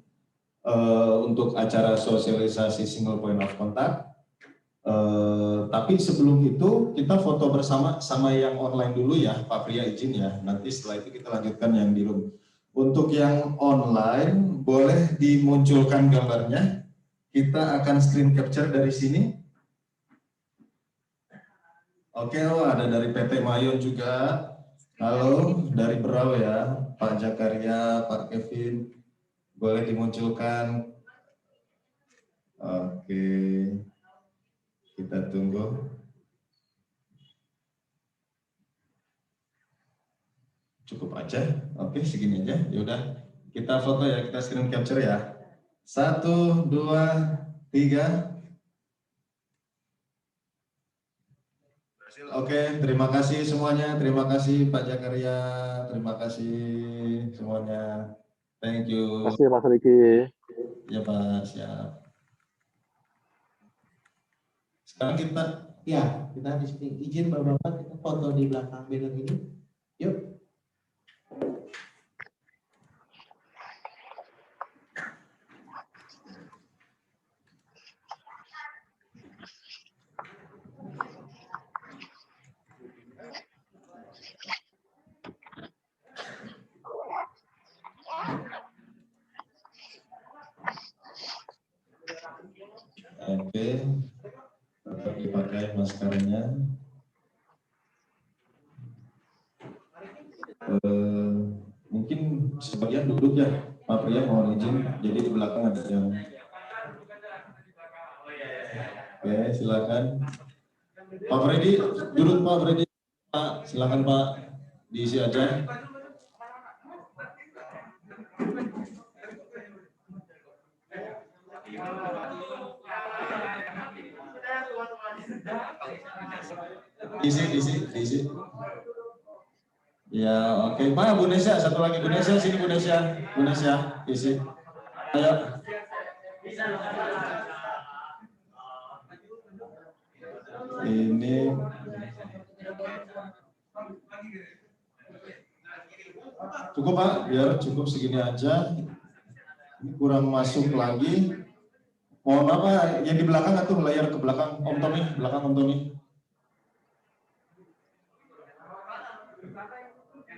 untuk acara sosialisasi single point of contact. Tapi sebelum itu kita foto bersama sama yang online dulu ya, Pak Pria izin ya. Nanti setelah itu kita lanjutkan yang di room. Untuk yang online boleh dimunculkan gambarnya. Kita akan screen capture dari sini. Oke, ada dari PT Mayon juga. Halo, dari Berau ya, Pak Jakaria, Pak Kevin. Boleh dimunculkan. Oke. Kita tunggu. Cukup aja. Oke, segini aja. Ya udah, kita foto ya, kita screen capture ya. 1, 2, 3. Oke, terima kasih semuanya. Terima kasih Pak Jakaria. Terima kasih semuanya. Thank you. Terima kasih Mas Riki. Ya Pak, siap. Sekarang kita di sini izin Bapak-bapak kita foto di belakang banner ini. Yuk. Oke. Tetap dipakai maskernya. Mungkin sebagian duduk ya, Pak Pria mohon izin. Jadi di belakang ada yang. Oke, silakan. Pak Freddy, duduk Pak Freddy. Pak, silakan Pak, diisi aja. Diisi. Ya, oke. Mana Bu Nesya? Satu lagi Bu Nesya, sini Bu Nesya. Bu Nesya, isi. Ayo. Ini cukup Pak, biar cukup segini aja. Ini kurang masuk lagi. Mohon apa yang di belakang atau layar ke belakang Om Tommy, belakang Om Tommy.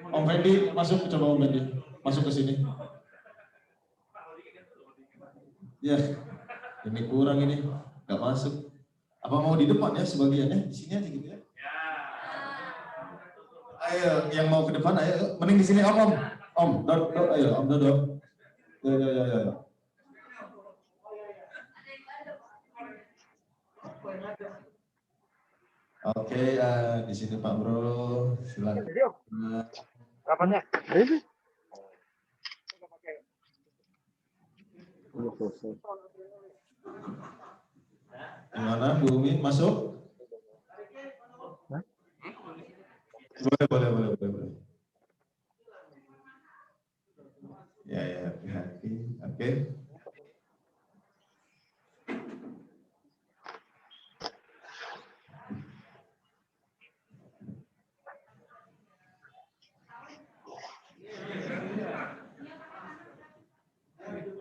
Om Fendi masuk, coba Om Fendi masuk ke sini. Ya, ini kurang ini, nggak masuk. Apa mau di depan ya sebagiannya? Di sini aja gitu ya. Ayo, yang mau ke depan, ayo. Mending di sini Om. Om, ayo Om Dodot. Ya. Oke, di sini Pak Bro, silakan. Kapannya? Gimana Bu Umi, masuk? Boleh. Ya, hati-hati. Oke.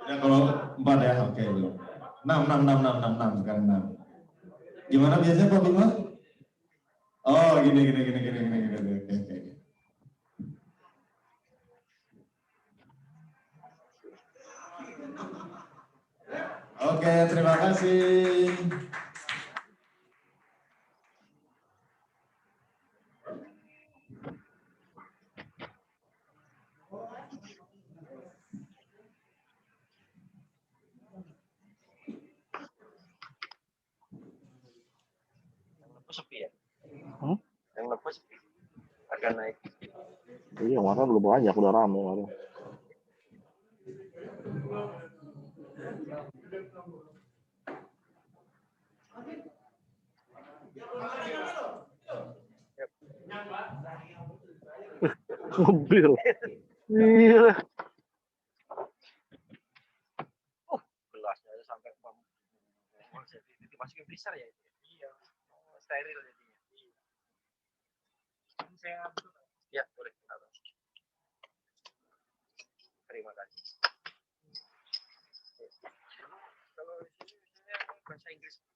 Ya kalau 4 ya, oke belum. 6 bukan 6. Gimana biasanya Pak Bima? Oh, gini. Oke. Oke, terima kasih. Sepi ya? Yang lepas sepi. Agak naik. Iya, kemarin belum banyak, udah rame kemarin. Mobil. Iya. Gelasnya aja sampai dimasukin freezer ya itu. Iya. Steril jadinya. Iya. Saya ya boleh. Terima kasih. Kalau di sini bahasa Inggris.